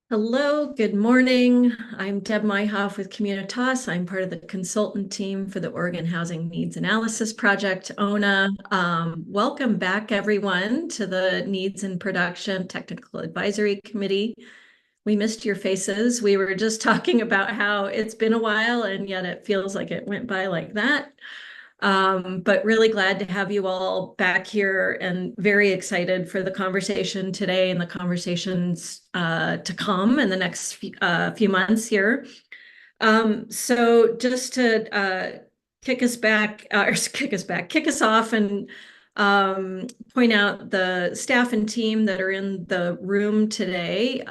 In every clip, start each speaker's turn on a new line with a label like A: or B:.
A: Hello, good morning. I'm Deb Myhoff with Communitas. I'm part of the consultant team for the Oregon Housing Needs Analysis Project, ONA. Welcome back, everyone, to the Needs and Production Technical Advisory Committee. We missed your faces. We were just talking about how it's been a while, and yet it feels like it went by like that. But really glad to have you all back here and very excited for the conversation today and the conversations to come in the next few months here. So just to kick us back, or kick us off and point out the staff and team that are in the room today.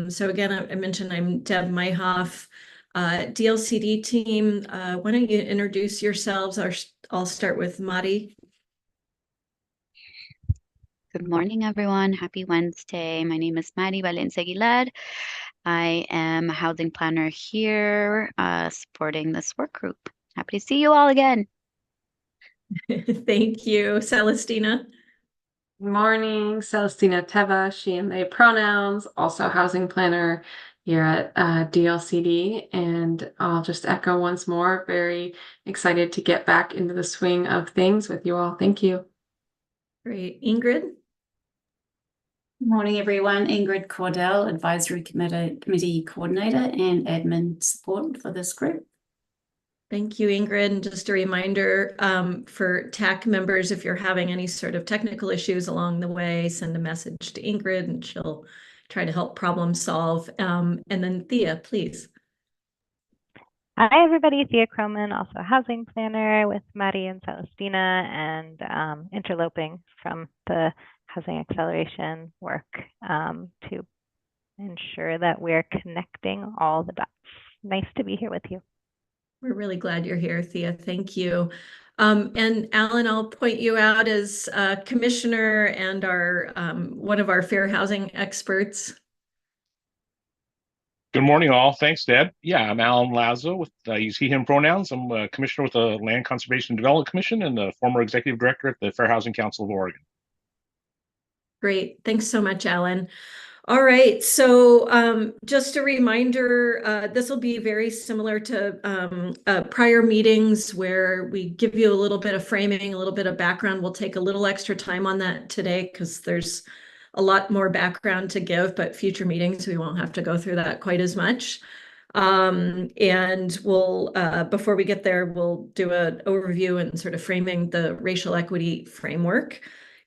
A: So again, I mentioned I'm Deb Myhoff, DLCD team. Why don't you introduce yourselves? I'll start with Mari.
B: Good morning, everyone. Happy Wednesday. My name is Mari Valencia Aguilar. I am a housing planner here, supporting this work group. Happy to see you all again.
A: Thank you, Celestina.
C: Morning, Celestina Teva, she and they pronouns, also housing planner here at DLCD. And I'll just echo once more, very excited to get back into the swing of things with you all. Thank you.
A: Great. Ingrid.
D: Good morning, everyone. Ingrid Cordell, Advisory Committee Coordinator and Admin Support for this group.
A: Thank you, Ingrid. And just a reminder for TAC members, if you're having any sort of technical issues along the way, send a message to Ingrid and she'll try to help problem solve. And then Thea, please.
E: Hi, everybody. Thea Croman, also a housing planner with Mari and Celestina, and interloping from the housing acceleration work to ensure that we're connecting all the dots. Nice to be here with you.
A: We're really glad you're here, Thea. Thank you. And Alan, I'll point you out as commissioner and our one of our fair housing experts.
F: Good morning, all. Thanks, Deb. Yeah, I'm Alan Lazo with use he, him pronouns. I'm a commissioner with the Land Conservation and Development Commission and the former executive director at the Fair Housing Council of Oregon.
A: Great. Thanks so much, Alan. All right, so just a reminder, this will be very similar to prior meetings where we give you a little bit of framing, a little bit of background. We'll take a little extra time on that today because there's a lot more background to give, but future meetings, we won't have to go through that quite as much. And we'll, before we get there, we'll do an overview and sort of framing the racial equity framework.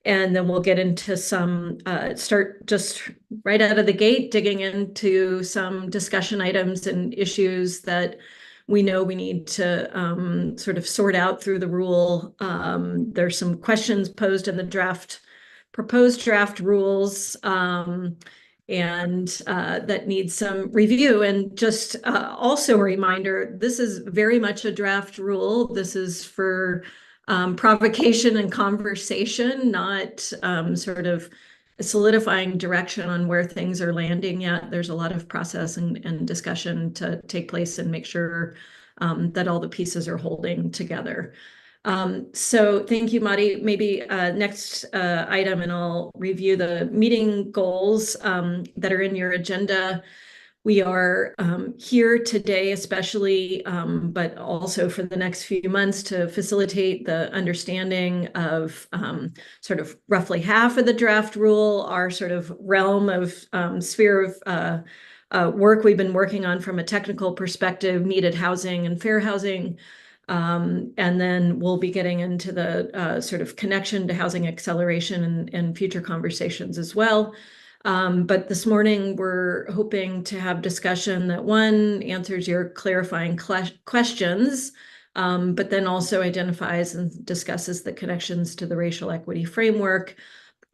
A: And then we'll get into some, start just right out of the gate, digging into some discussion items and issues that we know we need to sort of sort out through the rule. There's some questions posed in the proposed draft rules, and that needs some review. And just also a reminder, this is very much a draft rule. This is for provocation and conversation, not sort of solidifying direction on where things are landing yet. There's a lot of process and discussion to take place and make sure that all the pieces are holding together. So thank you, Mari. Maybe next item, and I'll review the meeting goals that are in your agenda. We are here today, especially, but also for the next few months to facilitate the understanding of sort of roughly half of the draft rule, our sort of realm of sphere of work we've been working on from a technical perspective, needed housing and fair housing. And then we'll be getting into the sort of connection to housing acceleration and future conversations as well. But this morning, we're hoping to have discussion that one answers your clarifying questions, but then also identifies and discusses the connections to the racial equity framework.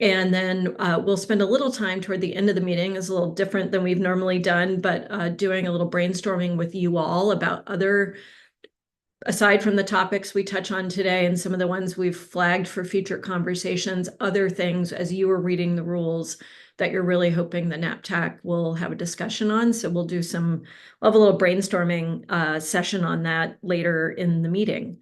A: And then we'll spend a little time toward the end of the meeting, is a little different than we've normally done, but doing a little brainstorming with you all about other, aside from the topics we touch on today and some of the ones we've flagged for future conversations, other things as you were reading the rules that you're really hoping the NAPTAC will have a discussion on. So we'll have a little brainstorming session on that later in the meeting.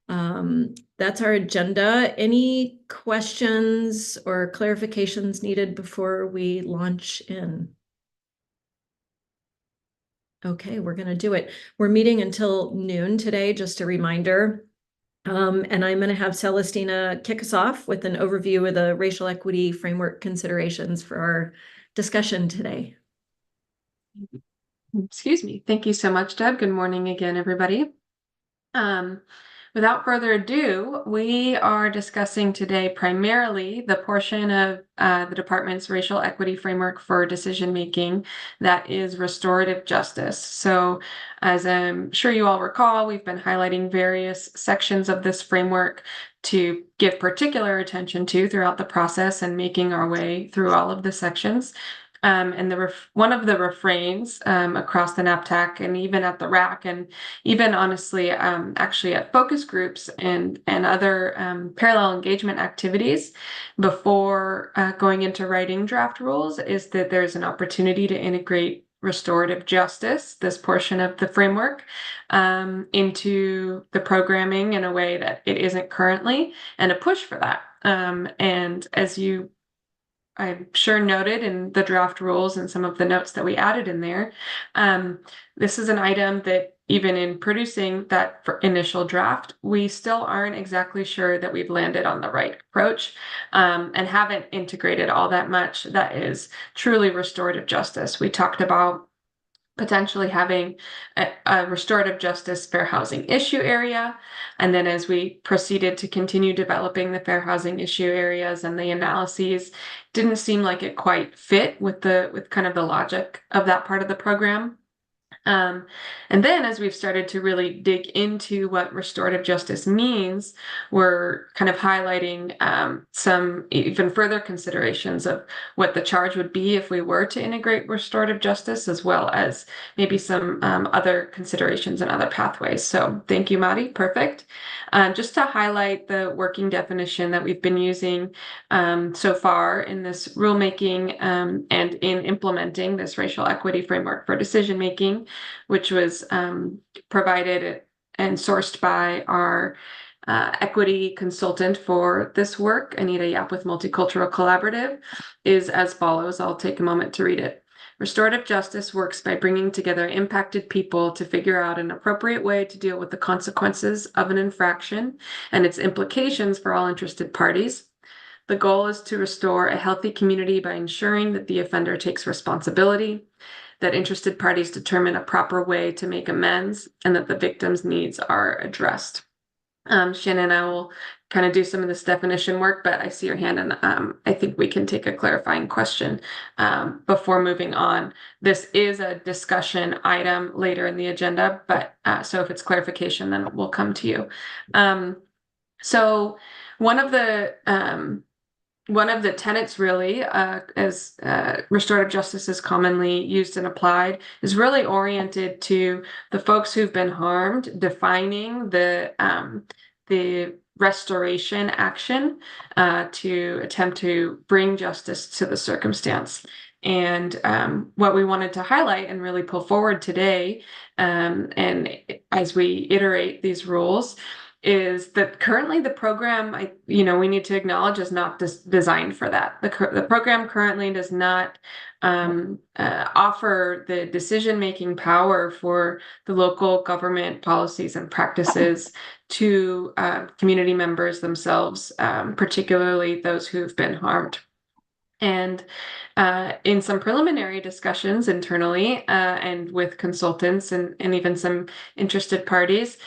A: That's our agenda. Any questions or clarifications needed before we launch in? Okay, we're going to do it. We're meeting until noon today, just a reminder. And I'm going to have Celestina kick us off with an overview of the racial equity framework considerations for our discussion today.
C: Excuse me. Thank you so much, Deb. Good morning again, everybody. Without further ado, we are discussing today primarily the portion of the department's racial equity framework for decision making that is restorative justice. So, as I'm sure you all recall, we've been highlighting various sections of this framework to give particular attention to throughout the process and making our way through all of the sections. And one of the refrains across the NAPTAC and even at the RAC and even honestly actually at focus groups and other parallel engagement activities before going into writing draft rules is that there's an opportunity to integrate restorative justice, this portion of the framework, into the programming in a way that it isn't currently, and a push for that. And as you I'm sure noted in the draft rules and some of the notes that we added in there. This is an item that even in producing that initial draft, we still aren't exactly sure that we've landed on the right approach and haven't integrated all that much that is truly restorative justice. We talked about potentially having a restorative justice fair housing issue area. And then as we proceeded to continue developing the fair housing issue areas and the analyses, didn't seem like it quite fit with kind of the logic of that part of the program. And then as we've started to really dig into what restorative justice means, we're kind of highlighting some even further considerations of what the charge would be if we were to integrate restorative justice, as well as maybe some other considerations and other pathways. So thank you, Mari. Perfect. Just to highlight the working definition that we've been using so far in this rulemaking and in implementing this racial equity framework for decision making, which was provided and sourced by our equity consultant for this work, Anita Yap with Multicultural Collaborative, is as follows. I'll take a moment to read it. Restorative justice works by bringing together impacted people to figure out an appropriate way to deal with the consequences of an infraction and its implications for all interested parties. The goal is to restore a healthy community by ensuring that the offender takes responsibility, that interested parties determine a proper way to make amends, and that the victim's needs are addressed. Shannon and I will kind of do some of this definition work, but I see your hand and I think we can take a clarifying question before moving on. This is a discussion item later in the agenda, but so if it's clarification, then we'll come to you. So one of the tenets really, as restorative justice is commonly used and applied, is really oriented to the folks who've been harmed, defining the restoration action to attempt to bring justice to the circumstance. And what we wanted to highlight and really pull forward today, and as we iterate these rules, is that currently the program, we need to acknowledge, is not designed for that. The program currently does not offer the decision-making power for the local government policies and practices to community members themselves, particularly those who've been harmed. And in some preliminary discussions internally and with consultants and even some interested parties,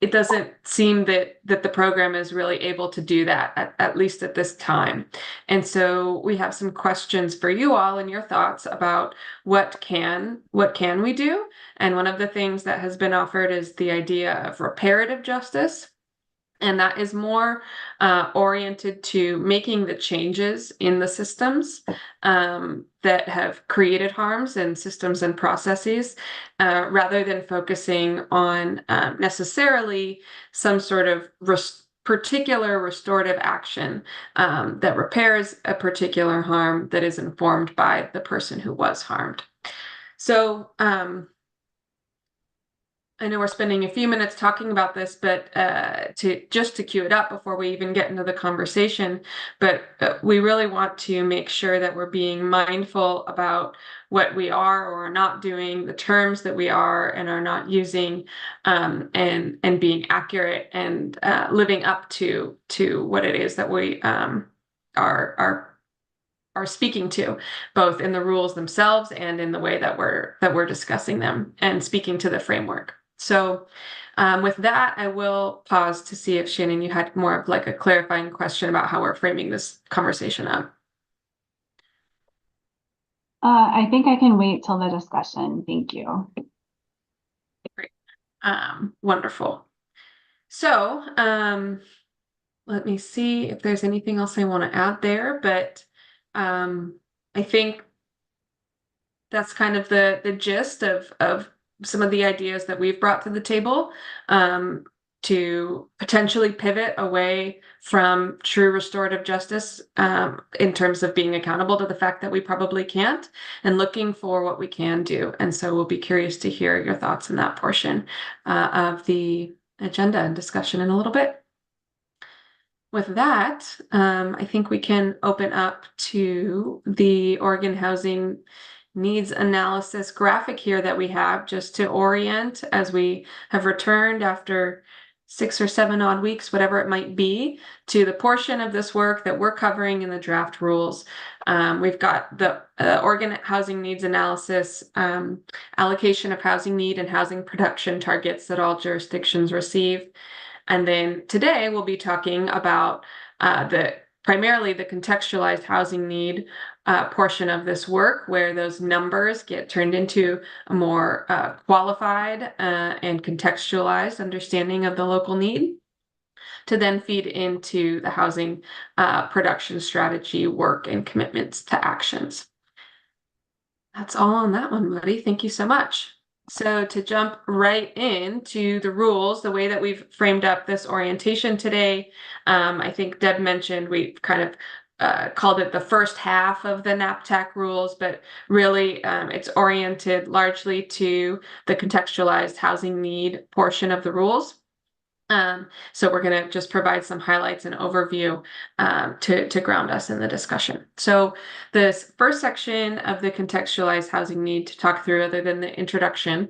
C: it doesn't seem that the program is really able to do that, at least at this time. And so we have some questions for you all and your thoughts about what can we do? And one of the things that has been offered is the idea of reparative justice. And that is more oriented to making the changes in the systems that have created harms and systems and processes, rather than focusing on necessarily some sort of particular restorative action that repairs a particular harm that is informed by the person who was harmed. So I know we're spending a few minutes talking about this, but to cue it up before we even get into the conversation, but we really want to make sure that we're being mindful about what we are or are not doing, the terms that we are and are not using, and being accurate and living up to what it is that we are speaking to, both in the rules themselves and in the way that we're discussing them and speaking to the framework. So with that, I will pause to see if Shannon, you had more of like a clarifying question about how we're framing this conversation up.
G: I think I can wait till the discussion. Thank you.
C: Great. Wonderful. So let me see if there's anything else I want to add there, but I think that's kind of the gist of some of the ideas that we've brought to the table, to potentially pivot away from true restorative justice, in terms of being accountable to the fact that we probably can't, and looking for what we can do. And so we'll be curious to hear your thoughts in that portion of the agenda and discussion in a little bit. With that, I think we can open up to the Oregon Housing Needs Analysis graphic here that we have, just to orient as we have returned after 6 or 7 odd weeks, whatever it might be, to the portion of this work that we're covering in the draft rules. We've got the Oregon Housing Needs Analysis, allocation of housing need and housing production targets that all jurisdictions receive. And then today we'll be talking about primarily the contextualized housing need portion of this work, where those numbers get turned into a more qualified and contextualized understanding of the local need, to then feed into the housing production strategy work and commitments to actions. That's all on that one, Maddie. Thank you so much. So to jump right into the rules, the way that we've framed up this orientation today, I think Deb mentioned we've kind of called it the first half of the NAPTAC rules, but really it's oriented largely to the contextualized housing need portion of the rules. So we're going to just provide some highlights and overview to ground us in the discussion. So this first section of the contextualized housing need to talk through, other than the introduction,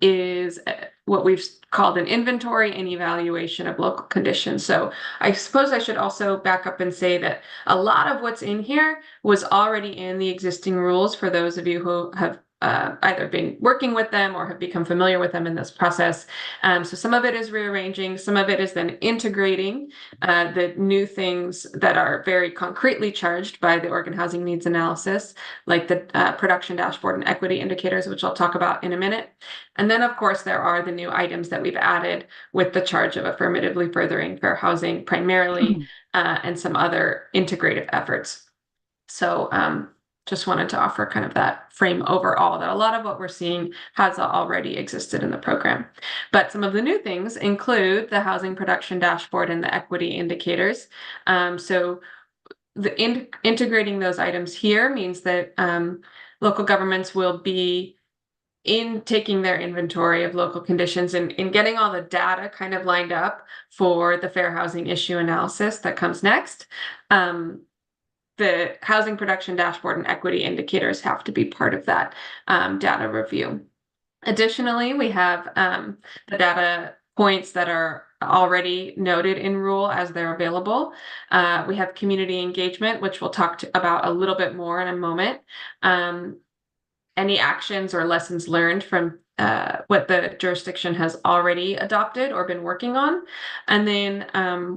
C: is what we've called an inventory and evaluation of local conditions. So I suppose I should also back up and say that a lot of what's in here was already in the existing rules for those of you who have either been working with them or have become familiar with them in this process. So some of it is rearranging, some of it is then integrating the new things that are very concretely charged by the Oregon Housing Needs Analysis, like the production dashboard and equity indicators, which I'll talk about in a minute. And then, of course, there are the new items that we've added with the charge of affirmatively furthering fair housing primarily, and some other integrative efforts. So just wanted to offer kind of that frame overall, that a lot of what we're seeing has already existed in the program. But some of the new things include the housing production dashboard and the equity indicators. So integrating those items here means that local governments will be taking their inventory of local conditions and in getting all the data kind of lined up for the fair housing issue analysis that comes next. The housing production dashboard and equity indicators have to be part of that data review. Additionally, we have the data points that are already noted in rule as they're available. We have community engagement, which we'll talk about a little bit more in a moment. Any actions or lessons learned from what the jurisdiction has already adopted or been working on. And then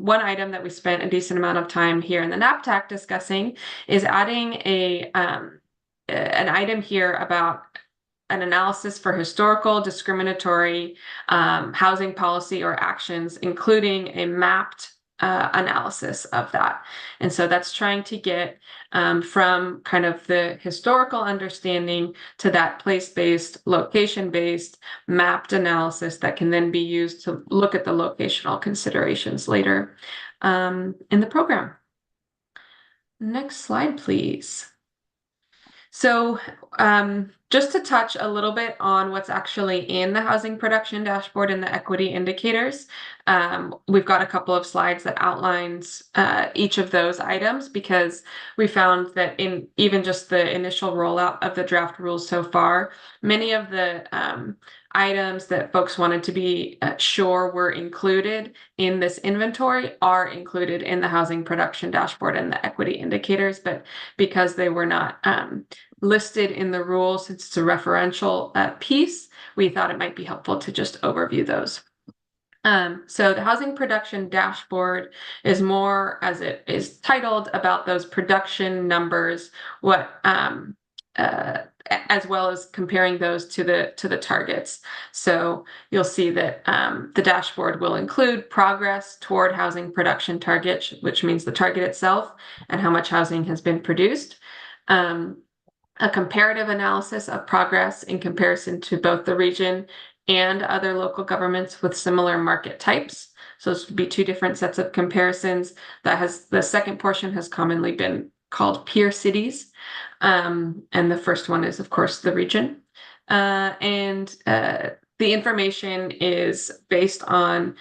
C: one item that we spent a decent amount of time here in the NAPTAC discussing is adding an item here about an analysis for historical discriminatory housing policy or actions, including a mapped analysis of that. And so that's trying to get from kind of the historical understanding to that place-based, location-based mapped analysis that can then be used to look at the locational considerations later in the program. Next slide, please. So just to touch a little bit on what's actually in the housing production dashboard and the equity indicators, we've got a couple of slides that outlines each of those items, because we found that in even just the initial rollout of the draft rules so far, many of the items that folks wanted to be sure were included in this inventory are included in the housing production dashboard and the equity indicators, but because they were not listed in the rules, since it's a referential piece, we thought it might be helpful to just overview those. So the housing production dashboard is more, as it is titled, about those production numbers, as well as comparing those to the targets. So you'll see that the dashboard will include progress toward housing production target, which means the target itself and how much housing has been produced. A comparative analysis of progress in comparison to both the region and other local governments with similar market types. So this would be two different sets of comparisons. The second portion has commonly been called peer cities. And the first one is, of course, the region. The information is based on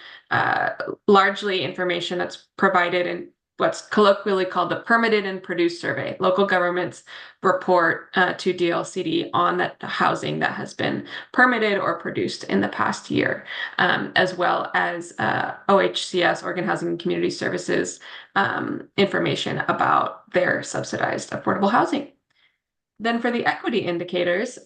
C: largely information that's provided in what's colloquially called the Permitted and Produced Survey. Local governments report to DLCD on that housing that has been permitted or produced in the past year, as well as OHCS, Oregon Housing and Community Services, information about their subsidized affordable housing. Then for the equity indicators,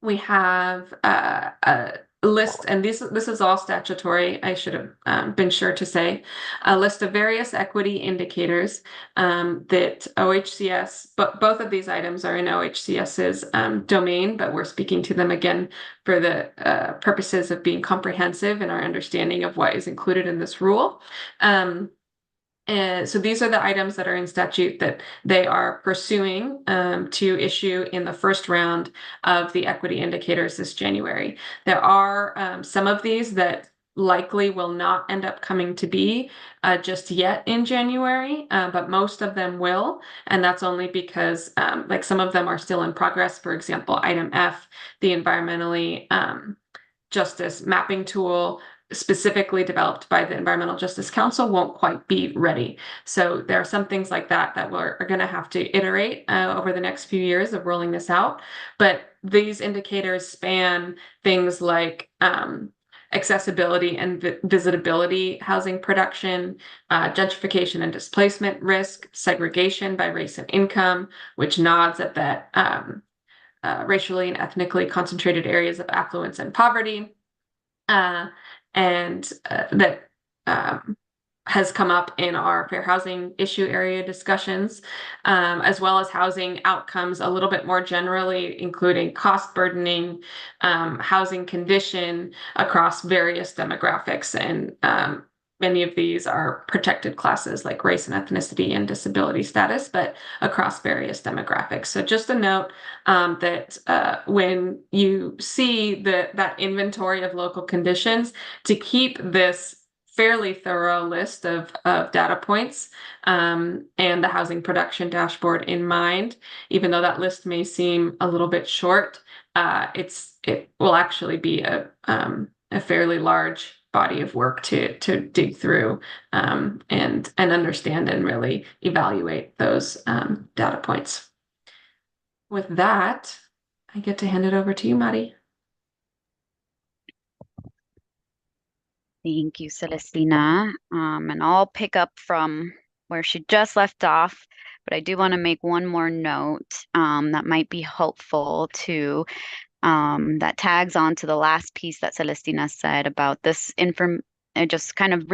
C: we have a list, and this is all statutory, I should have been sure to say, a list of various equity indicators that OHCS, but both of these items are in OHCS's domain, but we're speaking to them again for the purposes of being comprehensive in our understanding of what is included in this rule. And so these are the items that are in statute that they are pursuing to issue in the first round of the equity indicators this January. There are some of these that likely will not end up coming to be just yet in January, but most of them will. And that's only because like some of them are still in progress. For example, item F, the environmentally justice mapping tool, specifically developed by the Environmental Justice Council, won't quite be ready. So there are some things like that that are going to have to iterate over the next few years of rolling this out. But these indicators span things like accessibility and visitability, housing production, gentrification and displacement risk, segregation by race and income, which nods at that racially and ethnically concentrated areas of affluence and poverty. And that has come up in our fair housing issue area discussions, as well as housing outcomes a little bit more generally, including cost burdening, housing condition across various demographics. And many of these are protected classes like race and ethnicity and disability status, but across various demographics. So just a note that when you see that inventory of local conditions, to keep this fairly thorough list of data points and the housing production dashboard in mind, even though that list may seem a little bit short, it will actually be a fairly large body of work to dig through and understand and really evaluate those data points. With that, I get to hand it over to you, Mari.
B: Thank you, Celestina. And I'll pick up from where she just left off, but I do want to make one more note that might be helpful to that tags on to the last piece that Celestina said about this just kind of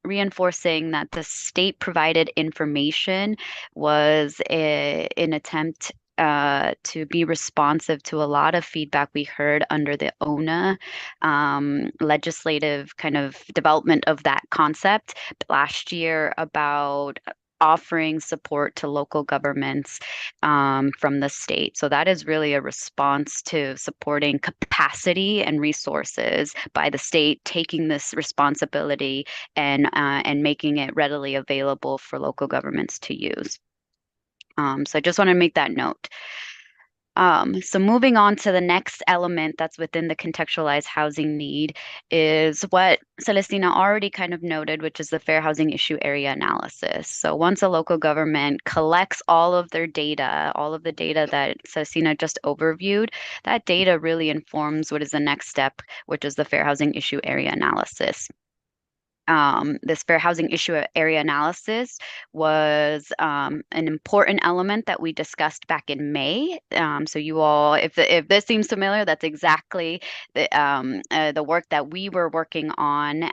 B: reinforcing that the state provided information was an attempt to be responsive to a lot of feedback we heard under the ONA legislative kind of development of that concept last year about offering support to local governments from the state. So that is really a response to supporting capacity and resources by the state, taking this responsibility and making it readily available for local governments to use. So I just want to make that note. So moving on to the next element that's within the contextualized housing need is what Celestina already kind of noted, which is the fair housing issue area analysis. So once a local government collects all of their data, all of the data that Celestina just overviewed, that data really informs what is the next step, which is the fair housing issue area analysis. This fair housing issue area analysis was an important element that we discussed back in May. So you all, if this seems familiar, that's exactly the work that we were working on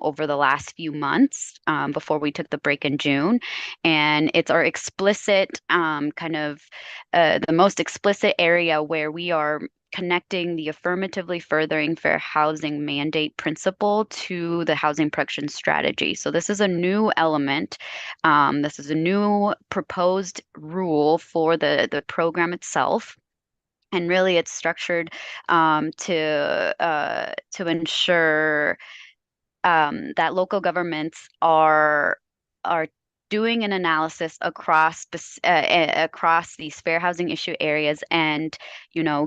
B: over the last few months before we took the break in June. And it's our explicit kind of the most explicit area where we are connecting the affirmatively furthering fair housing mandate principle to the housing production strategy. So this is a new element. This is a new proposed rule for the program itself. And really it's structured to ensure that local governments are doing an analysis across these fair housing issue areas, and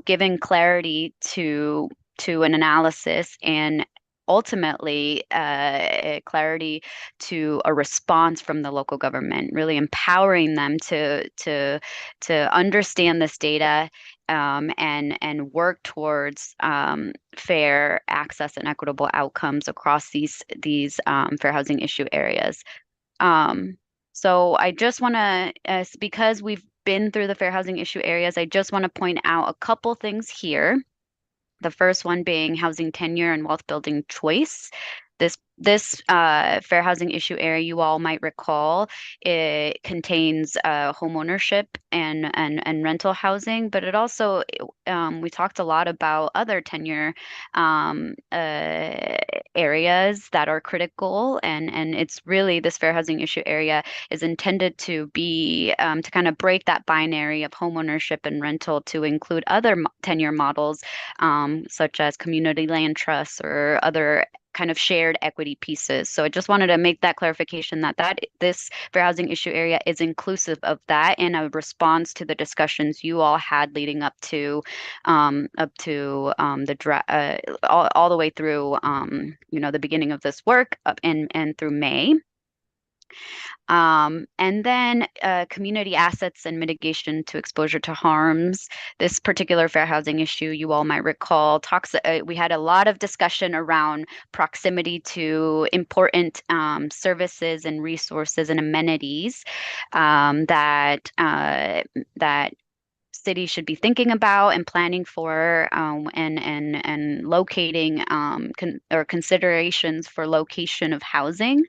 B: giving clarity to an analysis, and ultimately clarity to a response from the local government, really empowering them to understand this data and work towards fair access and equitable outcomes across these fair housing issue areas. So I just want to, because we've been through the fair housing issue areas, I just want to point out a couple things here. The first one being housing tenure and wealth building choice. This fair housing issue area, you all might recall, it contains home ownership and rental housing, but it also we talked a lot about other tenure areas that are critical, and it's really, this fair housing issue area is intended to be to kind of break that binary of home ownership and rental to include other tenure models, such as community land trusts or other kind of shared equity pieces. So I just wanted to make that clarification that this fair housing issue area is inclusive of that, and a response to the discussions you all had leading up to the draft, all the way through the beginning of this work up and through May. And then community assets and mitigation to exposure to harms. This particular fair housing issue, you all might recall, we had a lot of discussion around proximity to important services and resources and amenities that cities should be thinking about and planning for, and locating or considerations for location of housing.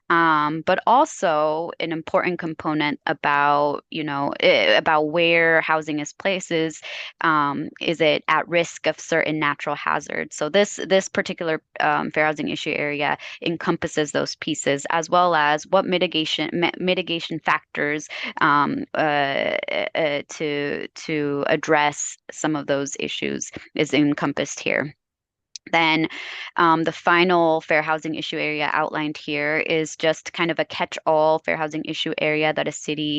B: But also an important component about about where housing is placed is it at risk of certain natural hazards. So this particular fair housing issue area encompasses those pieces, as well as what mitigation factors to address some of those issues is encompassed here. Then the final fair housing issue area outlined here is just kind of a catch-all fair housing issue area that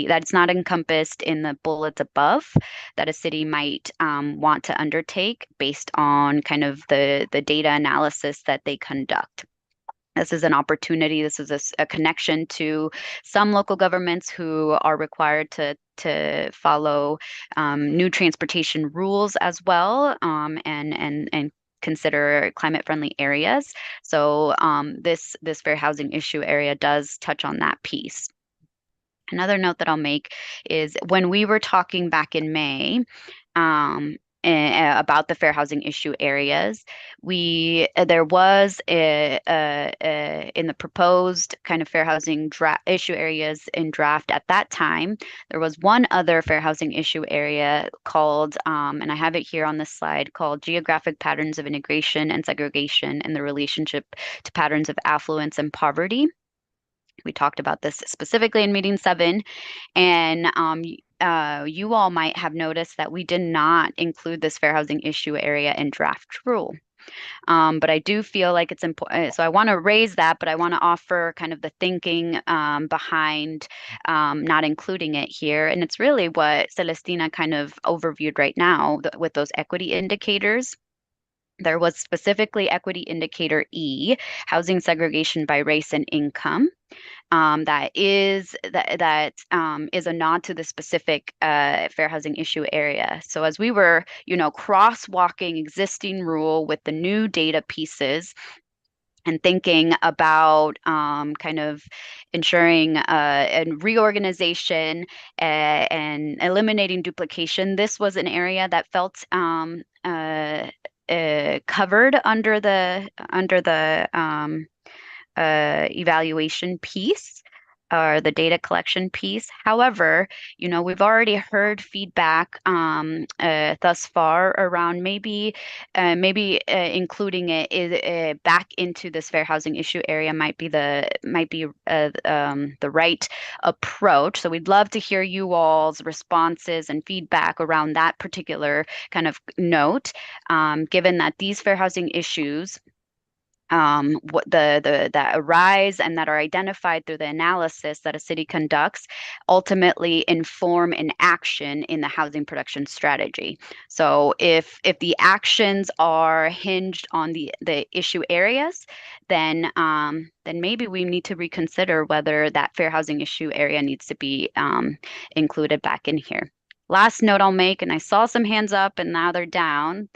B: that's not encompassed in the bullets above, that a city might want to undertake based on kind of the data analysis that they conduct. This is an opportunity. This is a connection to some local governments who are required to follow new transportation rules as well, and consider climate-friendly areas. So this fair housing issue area does touch on that piece. Another note that I'll make is when we were talking back in May about the fair housing issue areas, there was in the proposed kind of fair housing issue areas in draft at that time, there was one other fair housing issue area called, and I have it here on this slide, called Geographic Patterns of Integration and Segregation and the Relationship to Patterns of Affluence and Poverty. We talked about this specifically in meeting 7, and you all might have noticed that we did not include this fair housing issue area in draft rule. But I do feel like it's important. So I want to raise that, but I want to offer kind of the thinking behind not including it here. And it's really what Celestina kind of overviewed right now with those equity indicators. There was specifically equity indicator E, housing segregation by race and income. That is a nod to the specific fair housing issue area. So as we were, crosswalking existing rule with the new data pieces and thinking about kind of ensuring and reorganization and eliminating duplication, this was an area that felt covered under the evaluation piece or the data collection piece. However, we've already heard feedback thus far around maybe including it back into this fair housing issue area might be the right approach. So we'd love to hear you all's responses and feedback around that particular kind of note, given that these fair housing issues that arise and that are identified through the analysis that a city conducts ultimately inform an action in the housing production strategy. So if the actions are hinged on the issue areas, then maybe we need to reconsider whether that fair housing issue area needs to be included back in here. Last note I'll make, and I saw some hands up and now they're down,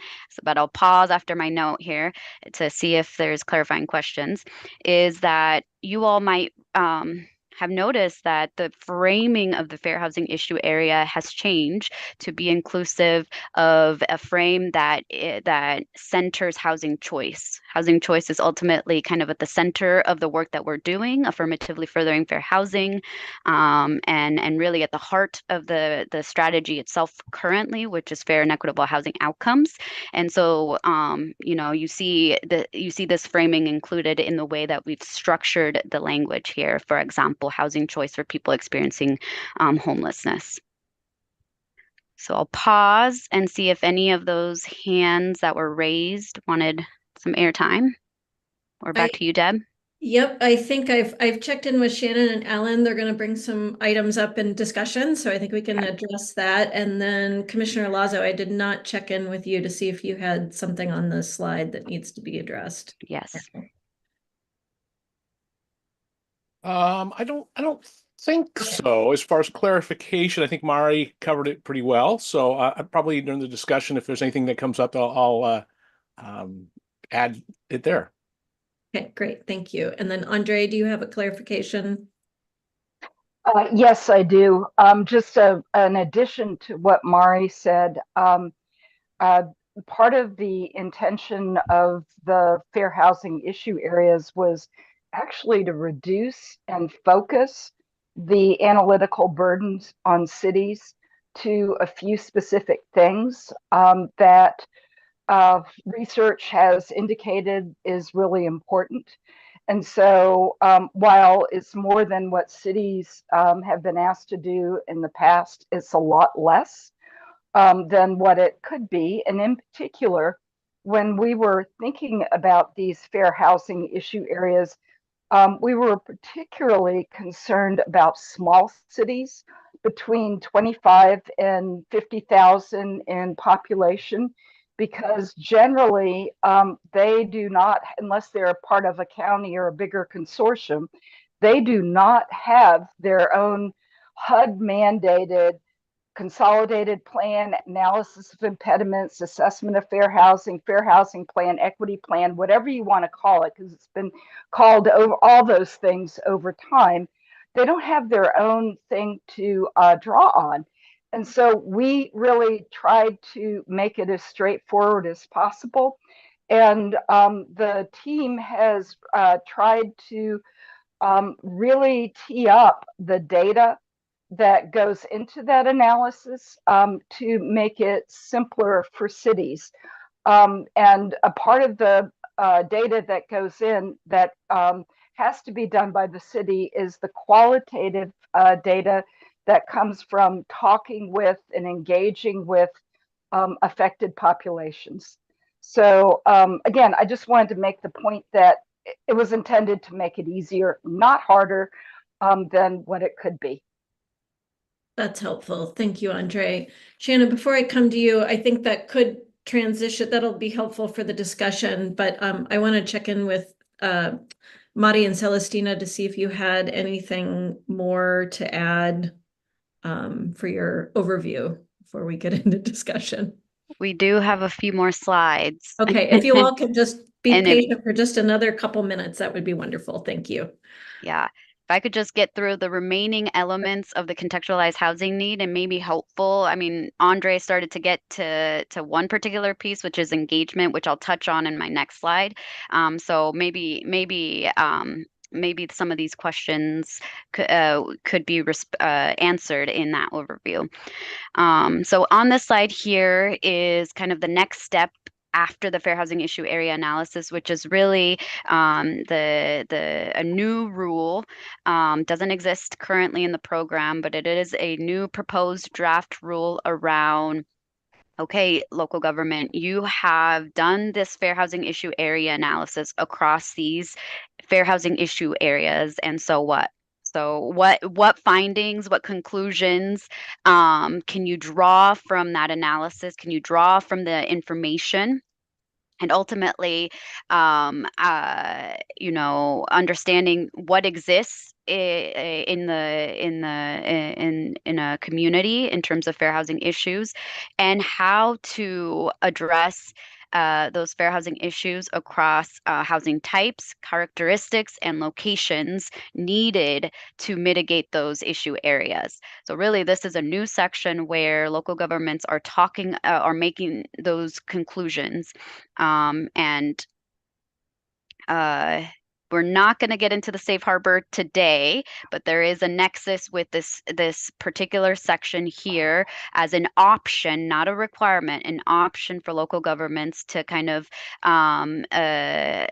B: but I'll pause after my note here to see if there's clarifying questions, is that you all might have noticed that the framing of the fair housing issue area has changed to be inclusive of a frame that centers housing choice. Housing choice is ultimately kind of at the center of the work that we're doing, affirmatively furthering fair housing, and really at the heart of the strategy itself currently, which is fair and equitable housing outcomes. And so, you see this framing included in the way that we've structured the language here. For example, housing choice for people experiencing homelessness. So I'll pause and see if any of those hands that were raised wanted some airtime. Or back to you, Deb.
A: Yep, I think I've checked in with Shannon and Ellen. They're going to bring some items up in discussion, so I think we can address that. And then Commissioner Lazo, I did not check in with you to see if you had something on the slide that needs to be addressed.
B: Yes.
F: I don't think so. As far as clarification, I think Mari covered it pretty well. So I probably during the discussion, if there's anything that comes up, I'll add it there.
A: Okay, great. Thank you. And then Andre, do you have a clarification?
H: Yes, I do. Just an addition to what Mari said, part of the intention of the fair housing issue areas was actually to reduce and focus the analytical burdens on cities to a few specific things that research has indicated is really important. And so while it's more than what cities have been asked to do in the past, it's a lot less than what it could be. And in particular, when we were thinking about these fair housing issue areas, we were particularly concerned about small cities between 25 and 50,000 in population, because generally they do not, unless they're a part of a county or a bigger consortium, they do not have their own HUD mandated consolidated plan, analysis of impediments, assessment of fair housing plan, equity plan, whatever you want to call it, because it's been called over all those things over time. They don't have their own thing to draw on. And so we really tried to make it as straightforward as possible. And the team has tried to really tee up the data that goes into that analysis to make it simpler for cities. And a part of the data that goes in that has to be done by the city is the qualitative data that comes from talking with and engaging with affected populations. So again, I just wanted to make the point that it was intended to make it easier, not harder than what it could be.
A: That's helpful. Thank you, Andre. Shannon, before I come to you, I think that could transition, that'll be helpful for the discussion, but I want to check in with Mari and Celestina to see if you had anything more to add for your overview before we get into discussion.
B: We do have a few more slides.
A: Okay, if you all could just be
B: And
A: patient for just another couple minutes, that would be wonderful. Thank you.
B: Yeah, if I could just get through the remaining elements of the contextualized housing need and maybe helpful. I mean, Andre started to get to one particular piece, which is engagement, which I'll touch on in my next slide. So maybe some of these questions could be answered in that overview. So on this slide here is kind of the next step after the fair housing issue area analysis, which is really a new rule. Doesn't exist currently in the program, but it is a new proposed draft rule around, okay, local government, you have done this fair housing issue area analysis across these fair housing issue areas, and so what? So what findings, what conclusions can you draw from that analysis? Can you draw from the information? And ultimately, understanding what exists in a community in terms of fair housing issues, and how to address those fair housing issues across housing types, characteristics, and locations needed to mitigate those issue areas. So really, this is a new section where local governments are making those conclusions. And we're not going to get into the safe harbor today, but there is a nexus with this particular section here as an option, not a requirement, an option for local governments to kind of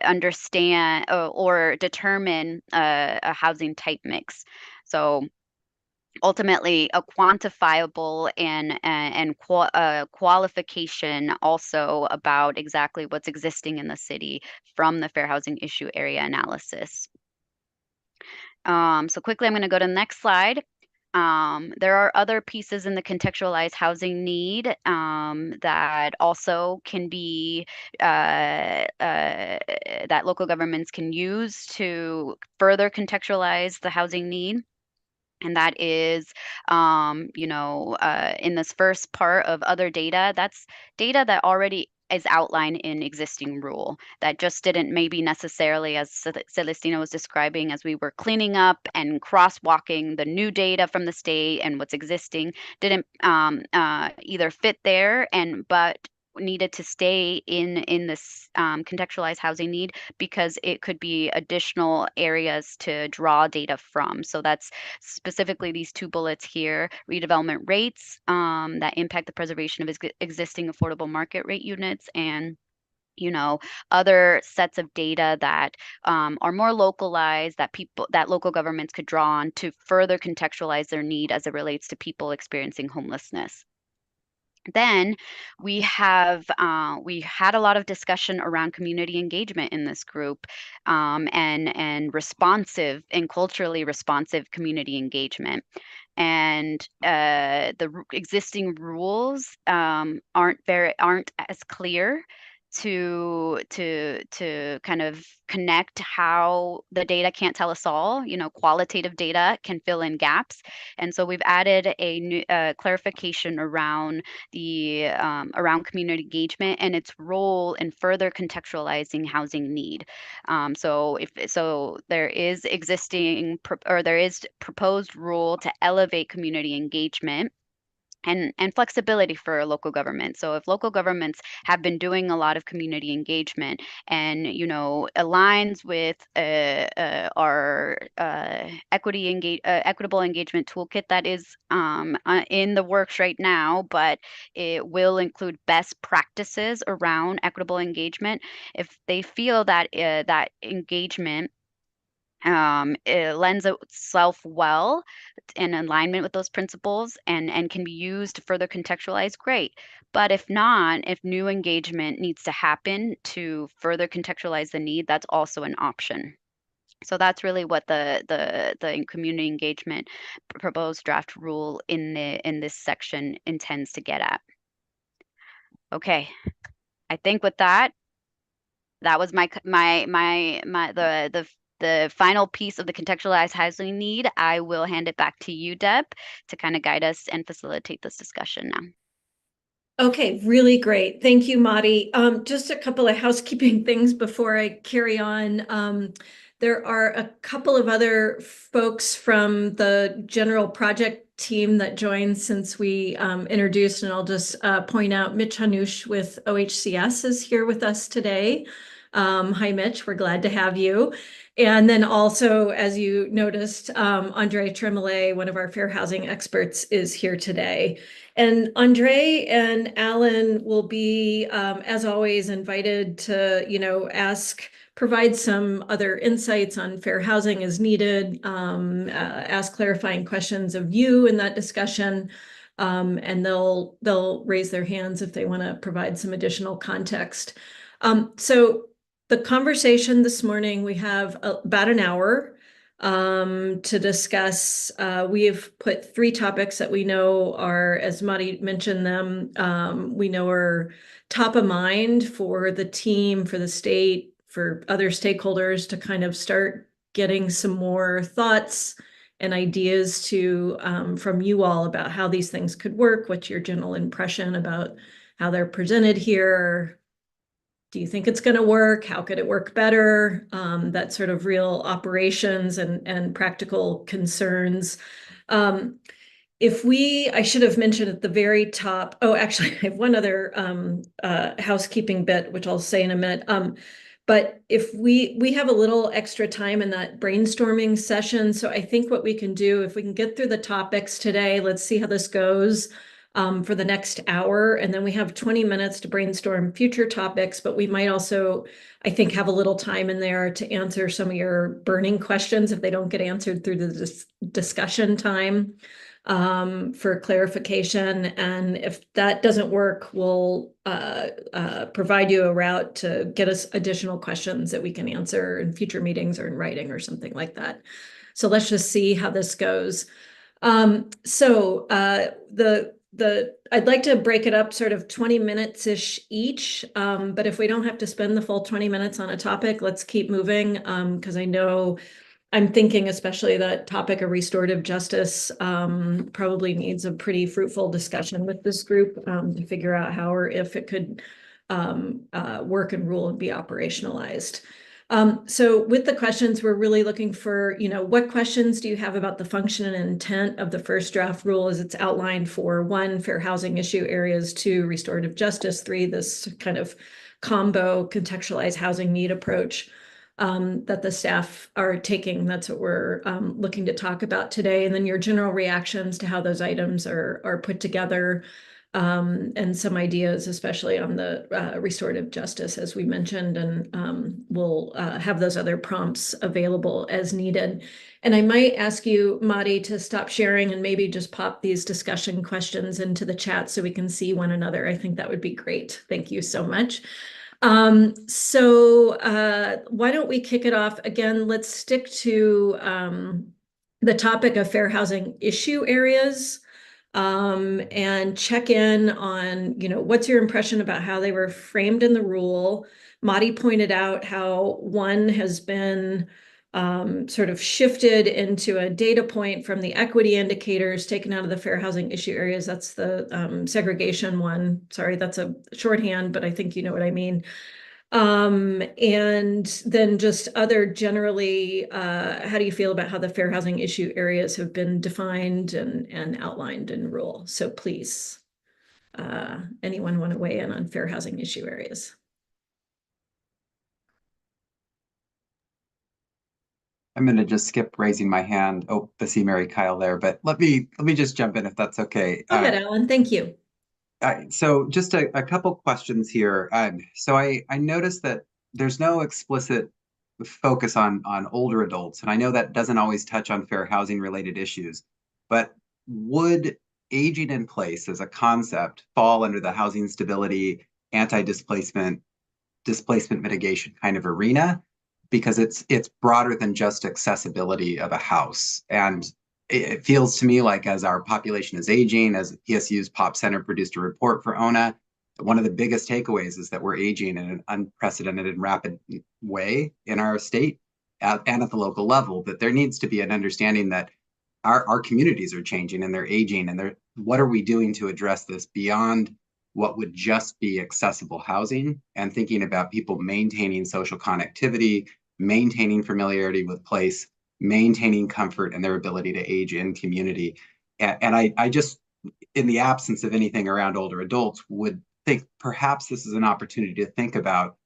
B: understand or determine a housing type mix. So ultimately a quantifiable and qualification also about exactly what's existing in the city from the fair housing issue area analysis. So quickly, I'm going to go to the next slide. There are other pieces in the contextualized housing need that also can be that local governments can use to further contextualize the housing need. And that is, in this first part of other data, that's data that already is outlined in existing rule that just didn't maybe necessarily, as Celestina was describing, as we were cleaning up and crosswalking the new data from the state and what's existing, didn't either fit there but needed to stay in this contextualized housing need because it could be additional areas to draw data from. So that's specifically these two bullets here: redevelopment rates that impact the preservation of existing affordable market rate units, and other sets of data that are more localized that local governments could draw on to further contextualize their need as it relates to people experiencing homelessness. Then we had a lot of discussion around community engagement in this group, and responsive and culturally responsive community engagement. And the existing rules aren't as clear to kind of connect how the data can't tell us all. Qualitative data can fill in gaps, and so we've added a new clarification around around community engagement and its role in further contextualizing housing need. So there is proposed rule to elevate community engagement and flexibility for local government. So if local governments have been doing a lot of community engagement and aligns with our equitable engagement toolkit that is in the works right now, but it will include best practices around equitable engagement. If they feel that that engagement It lends itself well in alignment with those principles and can be used to further contextualize, great. But if not, if new engagement needs to happen to further contextualize the need, that's also an option. So that's really what the community engagement proposed draft rule in this section intends to get at. Okay, I think with that was the final piece of the contextualized housing need. I will hand it back to you, Deb, to kind of guide us and facilitate this discussion now.
A: Okay, really great. Thank you, Madi. Just a couple of housekeeping things before I carry on. There are a couple of other folks from the general project team that joined since we introduced, and I'll just point out Mitch Hanush with OHCS is here with us today. Hi, Mitch, we're glad to have you. And then also, as you noticed, Andre Tremblay, one of our fair housing experts, is here today. And Andre and Alan will be, as always, invited to, provide some other insights on fair housing as needed, ask clarifying questions of you in that discussion, and they'll raise their hands if they want to provide some additional context. So the conversation this morning, we have about an hour to discuss. We have put 3 topics that we know are, as Madi mentioned them, we know are top of mind for the team, for the state, for other stakeholders to kind of start getting some more thoughts and ideas from you all about how these things could work. What's your general impression about how they're presented here? Do you think it's going to work? How could it work better? That sort of real operations and practical concerns. I should have mentioned at the very top, actually, I have one other housekeeping bit, which I'll say in a minute. But if we have a little extra time in that brainstorming session, so I think what we can do, if we can get through the topics today, let's see how this goes. For the next hour, and then we have 20 minutes to brainstorm future topics, but we might also, I think, have a little time in there to answer some of your burning questions if they don't get answered through the discussion time for clarification. And if that doesn't work, we'll provide you a route to get us additional questions that we can answer in future meetings or in writing or something like that. So let's just see how this goes. I'd like to break it up sort of 20 minutes-ish each, but if we don't have to spend the full 20 minutes on a topic, let's keep moving, because I know I'm thinking especially that topic of restorative justice probably needs a pretty fruitful discussion with this group to figure out how or if it could work and rule and be operationalized. So with the questions, we're really looking for, what questions do you have about the function and intent of the first draft rule as it's outlined for 1, fair housing issue areas, 2, restorative justice, 3, this kind of combo contextualized housing need approach that the staff are taking. That's what we're looking to talk about today. And then your general reactions to how those items are put together. And some ideas, especially on the restorative justice, as we mentioned, and we'll have those other prompts available as needed. And I might ask you, Madi, to stop sharing and maybe just pop these discussion questions into the chat so we can see one another. I think that would be great. Thank you so much. So why don't we kick it off? Again, let's stick to the topic of fair housing issue areas. And check in on, what's your impression about how they were framed in the rule? Madi pointed out how 1 has been sort of shifted into a data point from the equity indicators taken out of the fair housing issue areas. That's the segregation one. Sorry, that's a shorthand, but I think you know what I mean. And then just other generally, how do you feel about how the fair housing issue areas have been defined and outlined in rule? So please, anyone want to weigh in on fair housing issue areas?
I: I'm going to just skip raising my hand. Oh, I see Mary Kyle there, but let me just jump in if that's okay.
A: Go ahead, Alan. Thank you.
I: So just a couple questions here. So I noticed that there's no explicit focus on older adults, and I know that doesn't always touch on fair housing related issues, but would aging in place as a concept fall under the housing stability, anti-displacement, displacement mitigation kind of arena? Because it's broader than just accessibility of a house. And it feels to me like as our population is aging, as PSU's Pop Center produced a report for ONA, one of the biggest takeaways is that we're aging in an unprecedented and rapid way in our state and at the local level, that there needs to be an understanding that our communities are changing and they're aging, and what are we doing to address this beyond what would just be accessible housing, and thinking about people maintaining social connectivity, maintaining familiarity with place, maintaining comfort and their ability to age in community. And I just, in the absence of anything around older adults, would think perhaps this is an opportunity to think about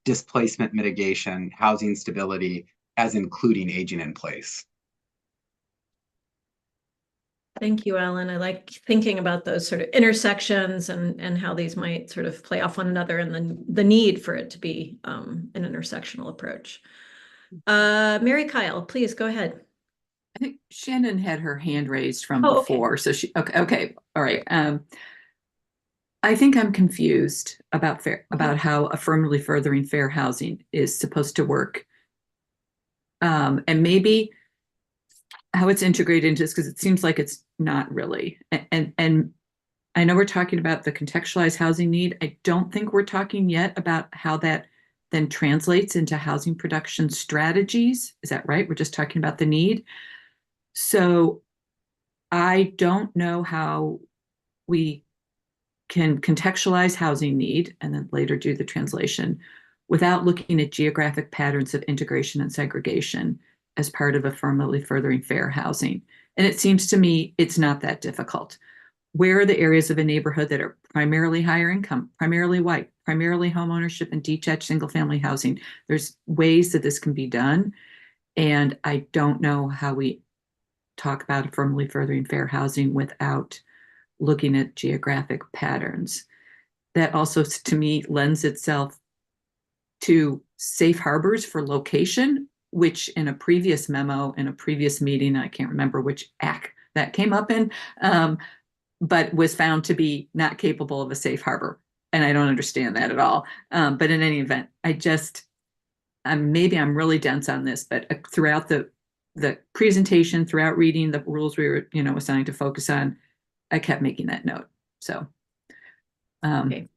I: displacement mitigation, housing stability, as including aging in place.
A: Thank you, Alan. I like thinking about those sort of intersections and how these might sort of play off one another, and then the need for it to be an intersectional approach. Mary Kyle, please go ahead.
J: I think Shannon had her hand raised from
A: Oh,
J: before, so she okay, all right. I think I'm confused about how affirmatively furthering fair housing is supposed to work, and maybe how it's integrated into this, because it seems like it's not really. And I know we're talking about the contextualized housing need. I don't think we're talking yet about how that then translates into housing production strategies. Is that right? We're just talking about the need. So I don't know how we can contextualize housing need and then later do the translation without looking at geographic patterns of integration and segregation as part of affirmatively furthering fair housing. And it seems to me it's not that difficult. Where are the areas of a neighborhood that are primarily higher income, primarily white, primarily homeownership and detached single family housing? There's ways that this can be done. And I don't know how we talk about affirmatively furthering fair housing without looking at geographic patterns. That also, to me, lends itself to safe harbors for location, which in a previous memo, in a previous meeting, I can't remember which act that came up in, but was found to be not capable of a safe harbor. And I don't understand that at all. But in any event, maybe I'm really dense on this, but throughout the presentation, throughout reading the rules we were, assigned to focus on, I kept making that note. So,
A: Okay.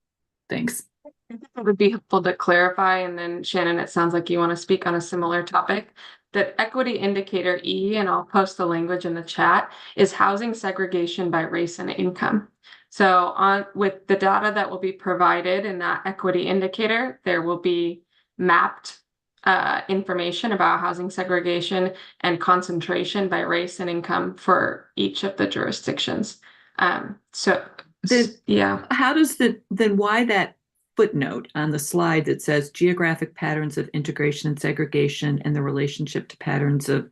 J: Thanks.
C: It would be helpful to clarify, and then Shannon, it sounds like you want to speak on a similar topic, that equity indicator E, and I'll post the language in the chat, is housing segregation by race and income. So with the data that will be provided in that equity indicator, there will be mapped information about housing segregation and concentration by race and income for each of the jurisdictions.
J: How does why that footnote on the slide that says geographic patterns of integration and segregation and the relationship to patterns of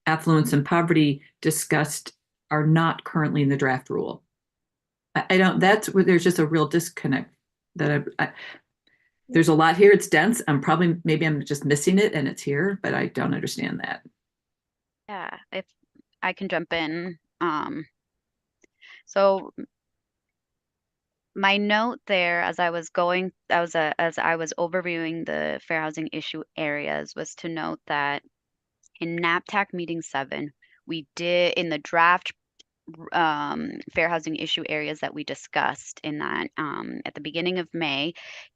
J: affluence and poverty discussed are not currently in the draft rule? That's where there's just a real disconnect that there's a lot here. It's dense. Maybe I'm just missing it and it's here, but I don't understand that.
B: Yeah, if I can jump in. So my note there, as I was overviewing the fair housing issue areas, was to note that in NAPTAC meeting 7, we did in the draft fair housing issue areas that we discussed in that at the beginning of May,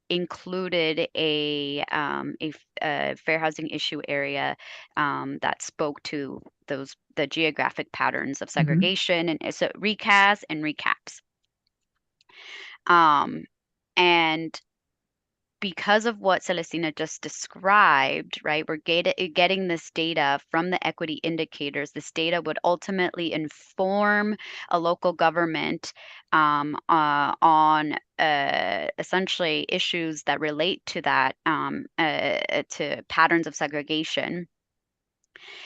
B: included a fair housing issue area that spoke to the geographic patterns of segregation, and so recast and recaps. And because of what Celestina just described, right, we're getting this data from the equity indicators. This data would ultimately inform a local government on essentially issues that relate to that, to patterns of segregation.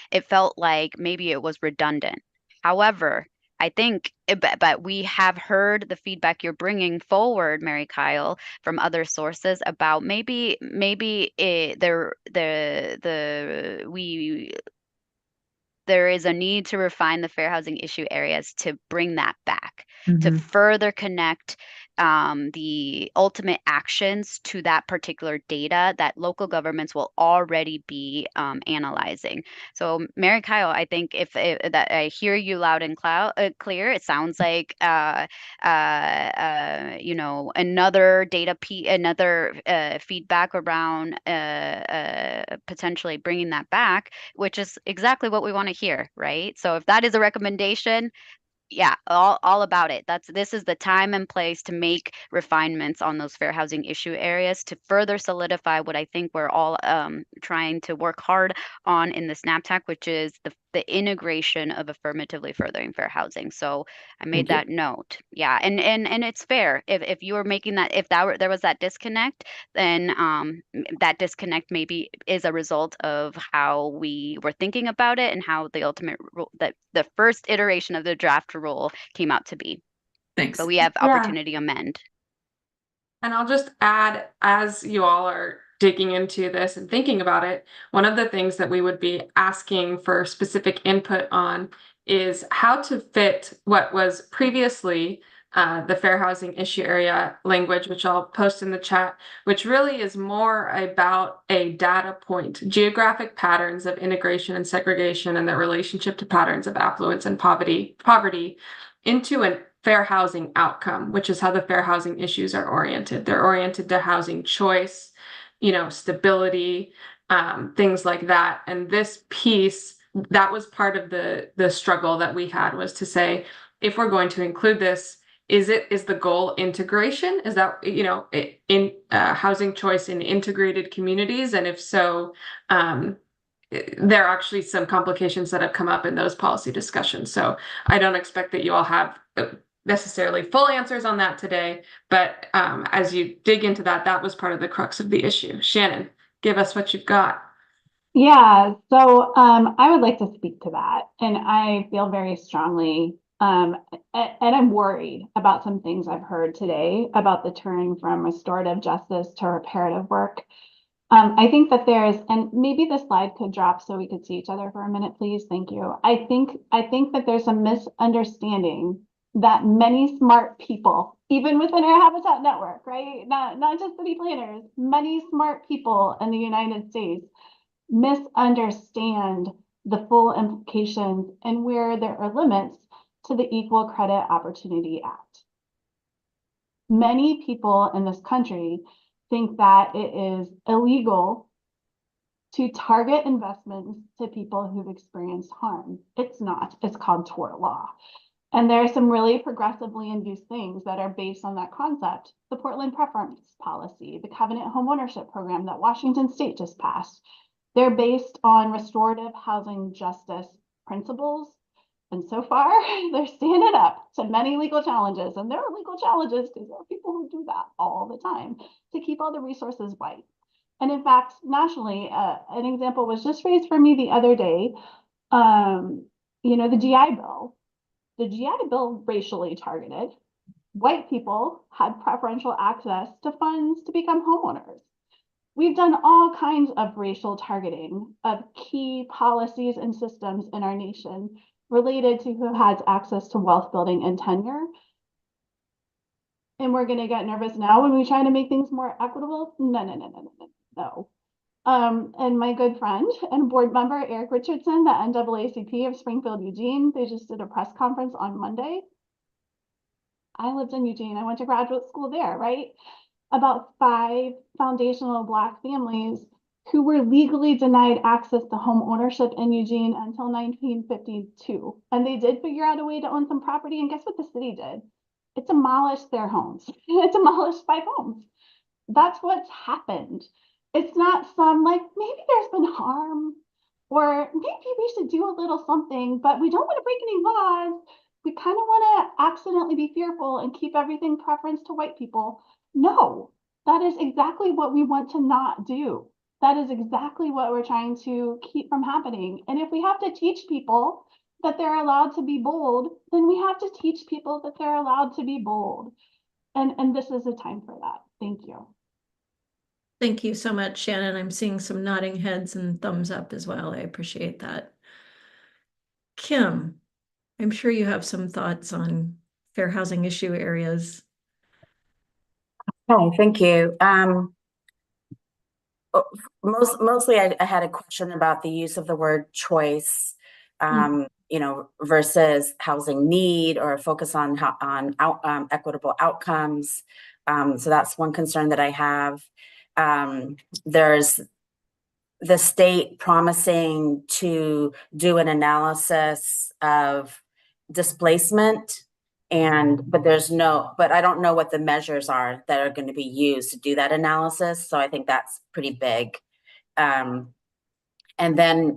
B: It felt like maybe it was redundant. However, I think, but we have heard the feedback you're bringing forward, Mary Kyle, from other sources about maybe there is a need to refine the fair housing issue areas to bring that back, to further connect the ultimate actions to that particular data that local governments will already be analyzing. So, Mary Kyle, I think if that I hear you loud and clear, it sounds like another feedback around potentially bringing that back, which is exactly what we want to hear, right? So if that is a recommendation, yeah, all about it. This is the time and place to make refinements on those fair housing issue areas to further solidify what I think we're all trying to work hard on in the SNAPTAC, which is the integration of affirmatively furthering fair housing. So I made that note. Yeah, and it's fair if you were making that, if there was that disconnect, then that disconnect maybe is a result of how we were thinking about it and how the ultimate that the first iteration of the draft rule came out to be.
J: Thanks.
B: But we have opportunity to amend.
C: And I'll just add, as you all are digging into this and thinking about it, one of the things that we would be asking for specific input on is how to fit what was previously the fair housing issue area language, which I'll post in the chat, which really is more about a data point, geographic patterns of integration and segregation and their relationship to patterns of affluence and poverty into a fair housing outcome, which is how the fair housing issues are oriented. They're oriented to housing choice, stability, things like that. And this piece, that was part of the struggle that we had, was to say, if we're going to include this, is the goal integration? Is that, in housing choice in integrated communities? And if so, there are actually some complications that have come up in those policy discussions. So I don't expect that you all have necessarily full answers on that today, but as you dig into that, that was part of the crux of the issue. Shannon, give us what you've got.
G: Yeah, so I would like to speak to that, and I feel very strongly, and I'm worried about some things I've heard today about the turn from restorative justice to reparative work. I think that and maybe the slide could drop so we could see each other for a minute, please. Thank you. I think that there's a misunderstanding that many smart people, even within our Habitat network, right? Not just city planners, many smart people in the United States misunderstand the full implications and where there are limits to the Equal Credit Opportunity Act. Many people in this country think that it is illegal to target investments to people who've experienced harm. It's not. It's called tort law. And there are some really progressively induced things that are based on that concept. The Portland Preference Policy, the Covenant Homeownership Program that Washington State just passed. They're based on restorative housing justice principles. And so far, they're standing up to many legal challenges. And there are legal challenges because there are people who do that all the time to keep all the resources white. And in fact, nationally, an example was just raised for me the other day. The GI Bill. The GI Bill racially targeted. White people had preferential access to funds to become homeowners. We've done all kinds of racial targeting of key policies and systems in our nation related to who has access to wealth building and tenure. And we're going to get nervous now when we try to make things more equitable? No. And my good friend and board member, Eric Richardson, the NAACP of Springfield, Eugene, they just did a press conference on Monday. I lived in Eugene. I went to graduate school there, right? About 5 foundational Black families who were legally denied access to home ownership in Eugene until 1952. And they did figure out a way to own some property. And guess what the city did? It demolished their homes. It demolished 5 homes. That's what's happened. It's not some maybe there's been harm, or maybe we should do a little something, but we don't want to break any laws. We kind of want to accidentally be fearful and keep everything preference to white people. No, that is exactly what we want to not do. That is exactly what we're trying to keep from happening. And if we have to teach people that they're allowed to be bold, then we have to teach people that they're allowed to be bold. And this is a time for that. Thank you.
A: Thank you so much, Shannon. I'm seeing some nodding heads and thumbs up as well. I appreciate that. Kim, I'm sure you have some thoughts on fair housing issue areas.
K: Hi, thank you. Mostly I had a question about the use of the word choice, versus housing need, or focus on equitable outcomes. So that's one concern that I have. There's the state promising to do an analysis of displacement, but I don't know what the measures are that are going to be used to do that analysis. So I think that's pretty big. And then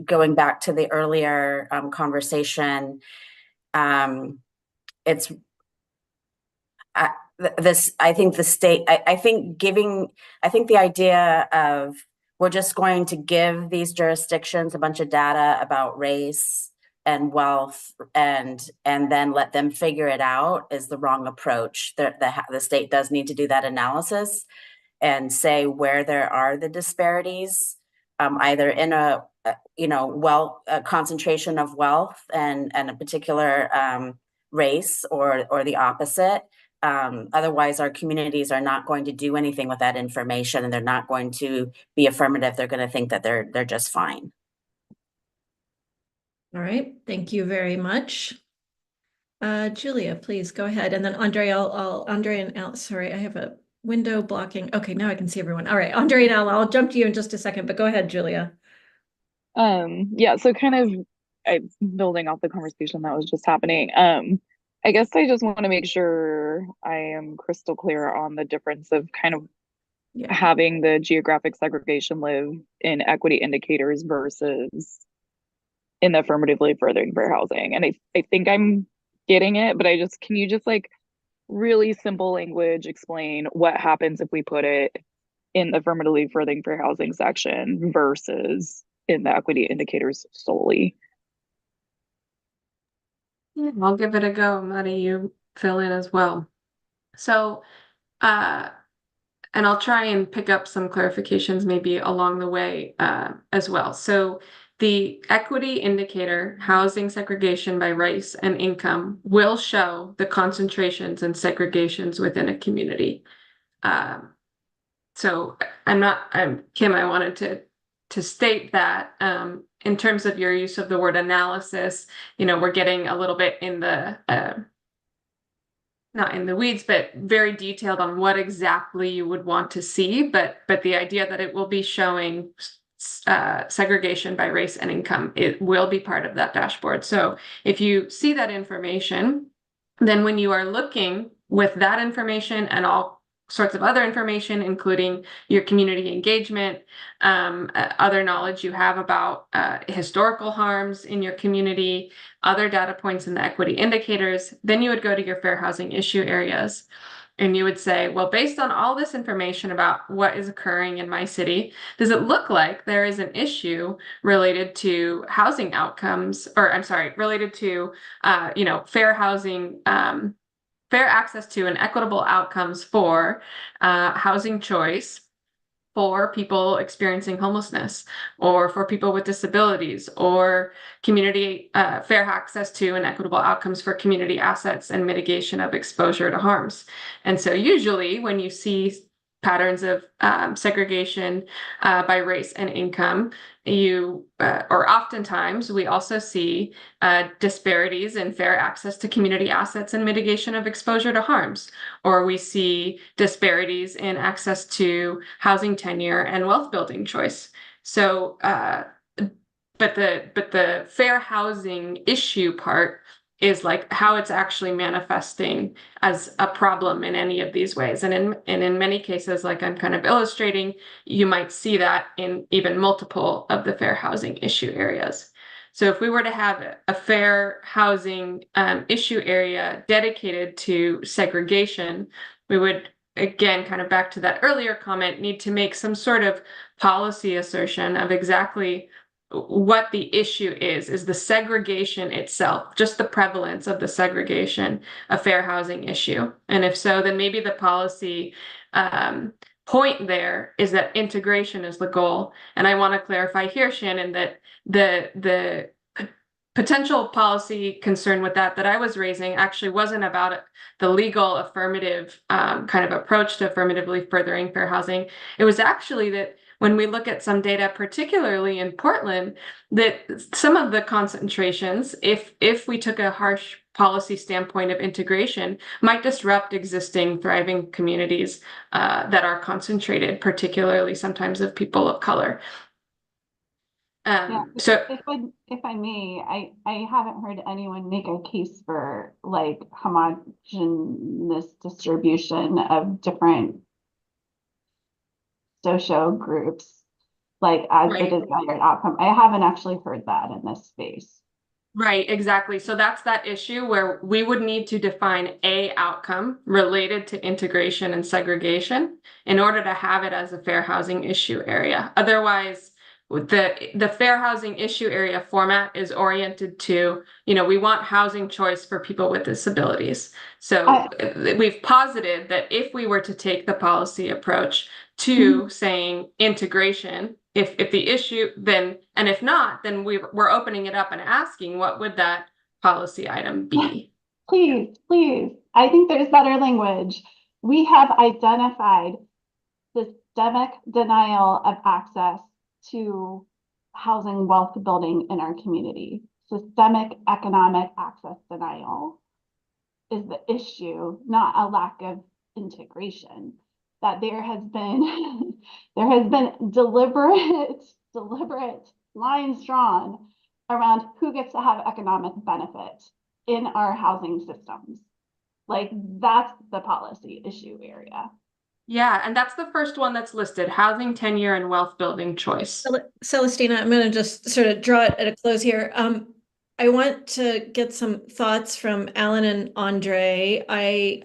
K: going back to the earlier conversation, I think the state, I think the idea of we're just going to give these jurisdictions a bunch of data about race and wealth and then let them figure it out is the wrong approach. The state does need to do that analysis and say where there are the disparities, either in a concentration of wealth and a particular race, or the opposite. Otherwise, our communities are not going to do anything with that information, and they're not going to be affirmative. They're going to think that they're just fine.
A: All right, thank you very much. Julia, please go ahead. And then Andre, Andre and Al, sorry, I have a window blocking. Okay, now I can see everyone. All right, Andre and Al, I'll jump to you in just a second, but go ahead, Julia.
L: Yeah, so kind of building off the conversation that was just happening. I guess I just want to make sure I am crystal clear on the difference of kind of having the geographic segregation live in equity indicators versus in the affirmatively furthering fair housing. And I think I'm getting it, but can you just like really simple language explain what happens if we put it in the affirmatively furthering fair housing section versus in the equity indicators solely?
C: Yeah, I'll give it a go. Maddie, you fill in as well. So, and I'll try and pick up some clarifications maybe along the way as well. So the equity indicator, housing segregation by race and income, will show the concentrations and segregations within a community. So Kim, I wanted to state that in terms of your use of the word analysis, we're getting a little bit in the not in the weeds, but very detailed on what exactly you would want to see. But the idea that it will be showing segregation by race and income, it will be part of that dashboard. So if you see that information, then when you are looking with that information and all sorts of other information, including your community engagement, other knowledge you have about historical harms in your community, other data points in the equity indicators, then you would go to your fair housing issue areas. And you would say, well, based on all this information about what is occurring in my city, does it look like there is an issue related to housing outcomes, or I'm sorry, related to, fair housing, fair access to and equitable outcomes for housing choice for people experiencing homelessness, or for people with disabilities, or community fair access to and equitable outcomes for community assets and mitigation of exposure to harms. And so usually when you see patterns of segregation by race and income, or oftentimes we also see disparities in fair access to community assets and mitigation of exposure to harms, or we see disparities in access to housing tenure and wealth building choice. So, but the fair housing issue part is like how it's actually manifesting as a problem in any of these ways. And in many cases, like I'm kind of illustrating, you might see that in even multiple of the fair housing issue areas. So if we were to have a fair housing issue area dedicated to segregation, we would, again, kind of back to that earlier comment, need to make some sort of policy assertion of exactly what the issue is the segregation itself, just the prevalence of the segregation, a fair housing issue? And if so, then maybe the policy point there is that integration is the goal. And I want to clarify here, Shannon, that the potential policy concern with that I was raising actually wasn't about the legal affirmative kind of approach to affirmatively furthering fair housing. It was actually that when we look at some data, particularly in Portland, that some of the concentrations, if we took a harsh policy standpoint of integration, might disrupt existing thriving communities that are concentrated, particularly sometimes of people of color.
G: Yeah,
C: So
G: if I may, I haven't heard anyone make a case for like homogeneous distribution of different social groups, like as the
C: Right.
G: desired outcome. I haven't actually heard that in this space.
C: Right, exactly. So that's that issue where we would need to define a outcome related to integration and segregation in order to have it as a fair housing issue area. Otherwise, the fair housing issue area format is oriented to, we want housing choice for people with disabilities. So we've posited that if we were to take the policy approach to saying integration, if the issue then, and if not, then we're opening it up and asking what would that policy item be?
G: Please. I think there's better language. We have identified systemic denial of access to housing wealth building in our community. Systemic economic access denial is the issue, not a lack of integration. That there has been deliberate lines drawn around who gets to have economic benefit in our housing systems. Like that's the policy issue area.
C: Yeah, and that's the first one that's listed, housing tenure and wealth building choice.
A: Celestina, I'm going to just sort of draw it at a close here. I want to get some thoughts from Alan and Andre. I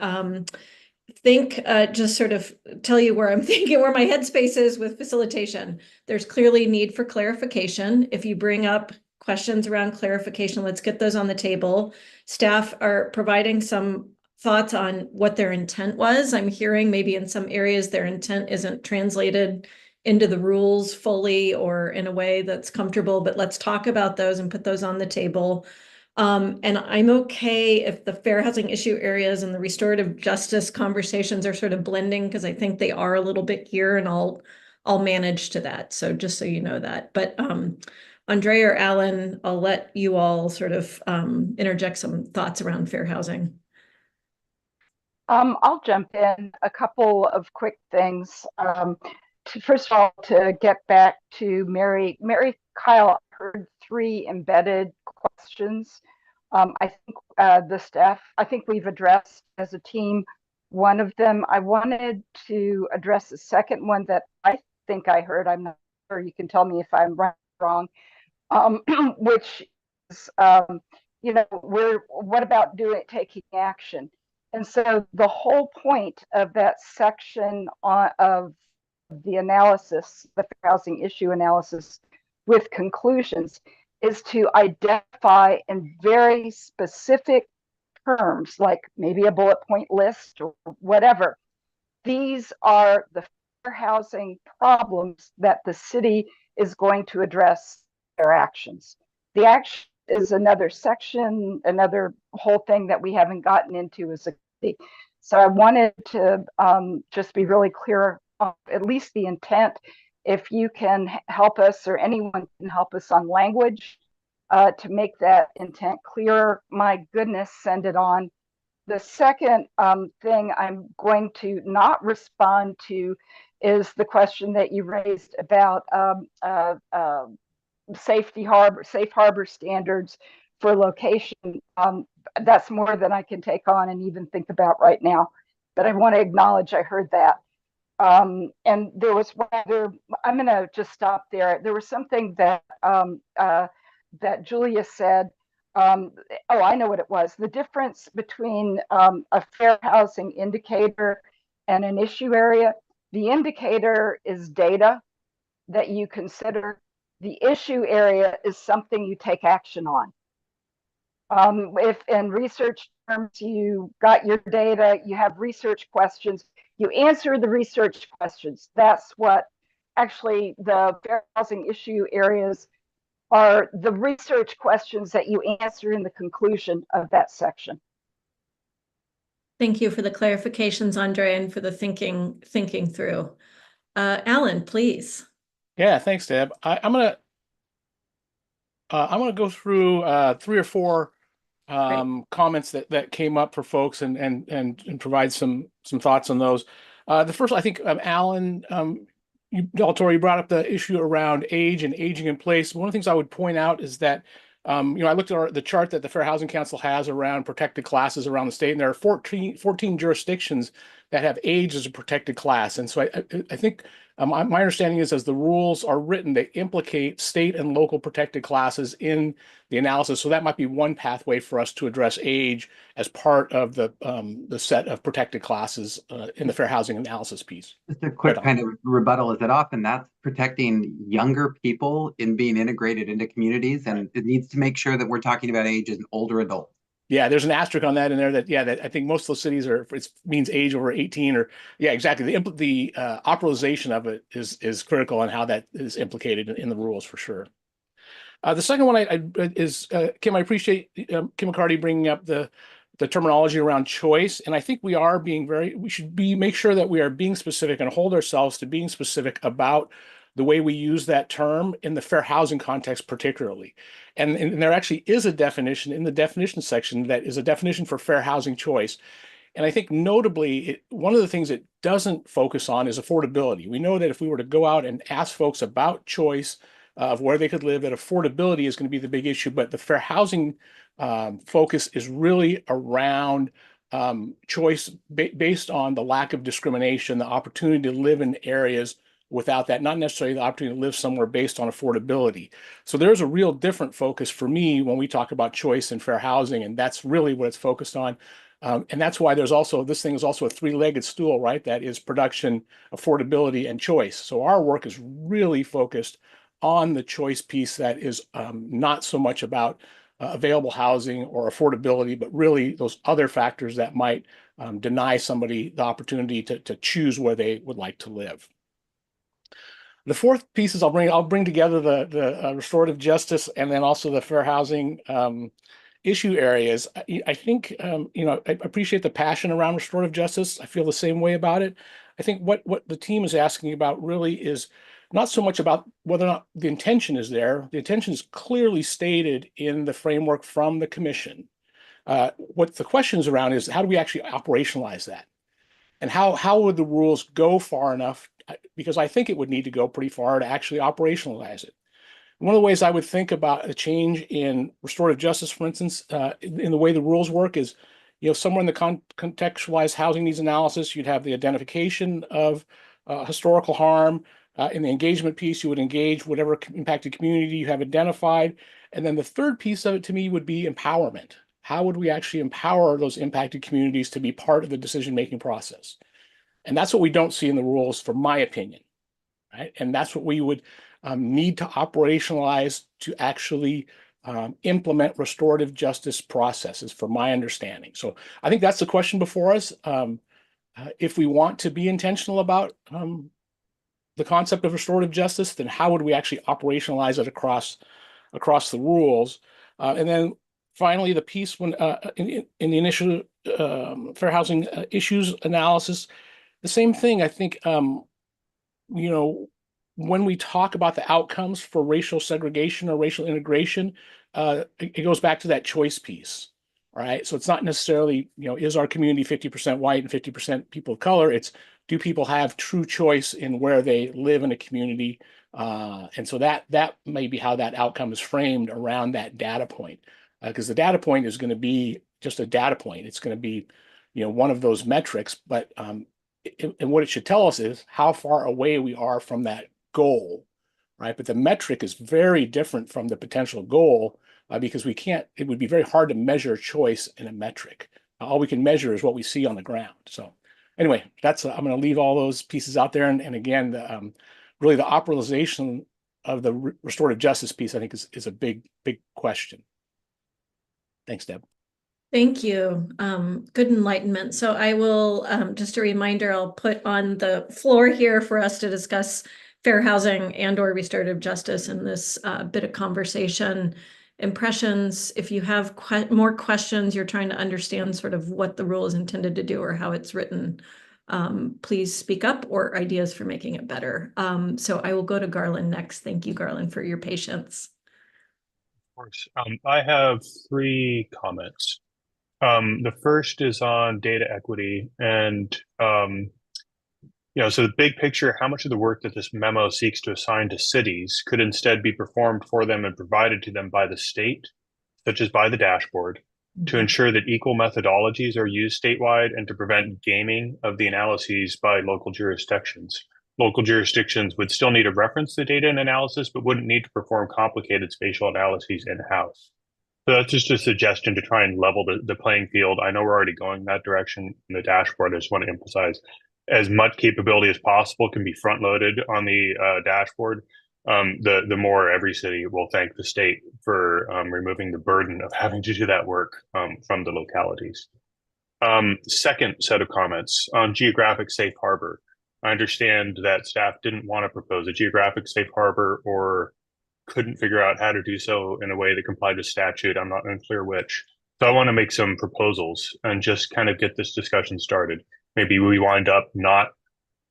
A: think just sort of tell you where I'm thinking, where my headspace is with facilitation. There's clearly need for clarification. If you bring up questions around clarification, let's get those on the table. Staff are providing some thoughts on what their intent was. I'm hearing maybe in some areas their intent isn't translated into the rules fully or in a way that's comfortable, but let's talk about those and put those on the table. And I'm okay if the fair housing issue areas and the restorative justice conversations are sort of blending, because I think they are a little bit here, and I'll manage to that. So just so you know that. But Andre or Alan, I'll let you all sort of interject some thoughts around fair housing.
H: I'll jump in a couple of quick things. First of all, to get back to Mary Kyle, heard 3 embedded questions. I think the staff, I think we've addressed as a team one of them. I wanted to address the second one that I think I heard. I'm not sure. You can tell me if I'm wrong. Which is, what about taking action? And so the whole point of that section of the analysis, the fair housing issue analysis with conclusions, is to identify in very specific terms, like maybe a bullet point list or whatever. These are the fair housing problems that the city is going to address their actions. The action is another section, another whole thing that we haven't gotten into as a city. So I wanted to just be really clear on at least the intent. If you can help us, or anyone can help us on language to make that intent clearer, my goodness, send it on. The second thing I'm going to not respond to is the question that you raised about safe harbor standards for location. That's more than I can take on and even think about right now. But I want to acknowledge I heard that. And there was one other, I'm going to just stop there. There was something that that Julia said. Oh, I know what it was. The difference between a fair housing indicator and an issue area. The indicator is data that you consider. the issue area is something you take action on. If in research terms you got your data, you have research questions, you answer the research questions. That's what actually the fair housing issue areas are, the research questions that you answer in the conclusion of that section.
A: Thank you for the clarifications, Andre, and for the thinking through. Alan, please.
F: Yeah, thanks, Deb. I'm gonna go through 3 or 4 comments that came up for folks and provide some thoughts on those. The first, I think, Alan, Del Toro, you brought up the issue around age and aging in place. One of the things I would point out is that I looked at the chart that the Fair Housing Council has around protected classes around the state, and there are 14 jurisdictions that have age as a protected class. And so I think my understanding is, as the rules are written, they implicate state and local protected classes in the analysis. So that might be one pathway for us to address age as part of the set of protected classes in the fair housing analysis piece.
I: Just a quick kind of rebuttal is that often that's protecting younger people in being integrated into communities, and it needs to make sure that we're talking about age as an older adult.
F: Yeah, there's an asterisk on that in there that I think most of those cities it means age over 18, or yeah, exactly. The operationalization of it is critical on how that is implicated in the rules for sure. The second one is Kim. I appreciate Kim McCarty bringing up the terminology around choice, and I think we should make sure that we are being specific and hold ourselves to being specific about the way we use that term in the fair housing context particularly. And there actually is a definition in the definition section that is a definition for fair housing choice. And I think notably, one of the things it doesn't focus on is affordability. We know that if we were to go out and ask folks about choice of where they could live, that affordability is going to be the big issue. But the fair housing focus is really around choice based on the lack of discrimination, the opportunity to live in areas without that, not necessarily the opportunity to live somewhere based on affordability. So there's a real different focus for me when we talk about choice and fair housing, and that's really what it's focused on. And that's why this thing is also a 3-legged stool, right? That is production, affordability, and choice. So our work is really focused on the choice piece that is not so much about available housing or affordability, but really those other factors that might deny somebody the opportunity to choose where they would like to live. The fourth piece is I'll bring together the restorative justice and then also the fair housing issue areas. I think I appreciate the passion around restorative justice. I feel the same way about it. I think what the team is asking about really is not so much about whether or not the intention is there. The intention is clearly stated in the framework from the commission. What the question is around is, how do we actually operationalize that? And how would the rules go far enough? Because I think it would need to go pretty far to actually operationalize it. One of the ways I would think about a change in restorative justice, for instance, in the way the rules work is, somewhere in the contextualized housing needs analysis, you'd have the identification of historical harm. In the engagement piece, you would engage whatever impacted community you have identified. And then the third piece of it to me would be empowerment. How would we actually empower those impacted communities to be part of the decision-making process? And that's what we don't see in the rules, from my opinion, right? And that's what we would need to operationalize to actually implement restorative justice processes, from my understanding. So I think that's the question before us. If we want to be intentional about the concept of restorative justice, then how would we actually operationalize it across the rules? And then finally, the piece when in the initial fair housing issues analysis, the same thing. I think when we talk about the outcomes for racial segregation or racial integration, it goes back to that choice piece, right? So it's not necessarily, is our community 50% white and 50% people of color? It's, do people have true choice in where they live in a community? And so that may be how that outcome is framed around that data point, because the data point is going to be just a data point. It's going to be, one of those metrics, but and what it should tell us is how far away we are from that goal, right? But the metric is very different from the potential goal because it would be very hard to measure choice in a metric. All we can measure is what we see on the ground. So anyway, I'm going to leave all those pieces out there. And again, really the operationalization restorative justice piece, I think is a big question. Thanks, Deb.
A: Thank you. Good enlightenment. So I will, just a reminder, I'll put on the floor here for us to discuss fair housing and/or restorative justice in this bit of conversation. Impressions, if you have more questions, you're trying to understand sort of what the rule is intended to do or how it's written, please speak up, or ideas for making it better. So I will go to Garland next. Thank you, Garland, for your patience.
M: Of course. I have 3 comments. The first is on data equity and, so the big picture, how much of the work that this memo seeks to assign to cities could instead be performed for them and provided to them by the state, such as by the dashboard, to ensure that equal methodologies are used statewide and to prevent gaming of the analyses by local jurisdictions. Local jurisdictions would still need to reference the data and analysis, but wouldn't need to perform complicated spatial analyses in-house. So that's just a suggestion to try and level the playing field. I know we're already going that direction in the dashboard. I just want to emphasize as much capability as possible can be front loaded on the dashboard. The more every city will thank the state for removing the burden of having to do that work from the localities. Second set of comments on geographic safe harbor. I understand that staff didn't want to propose a geographic safe harbor or couldn't figure out how to do so in a way that complied with statute. I'm not unclear which. So I want to make some proposals and just kind of get this discussion started. Maybe we wind up not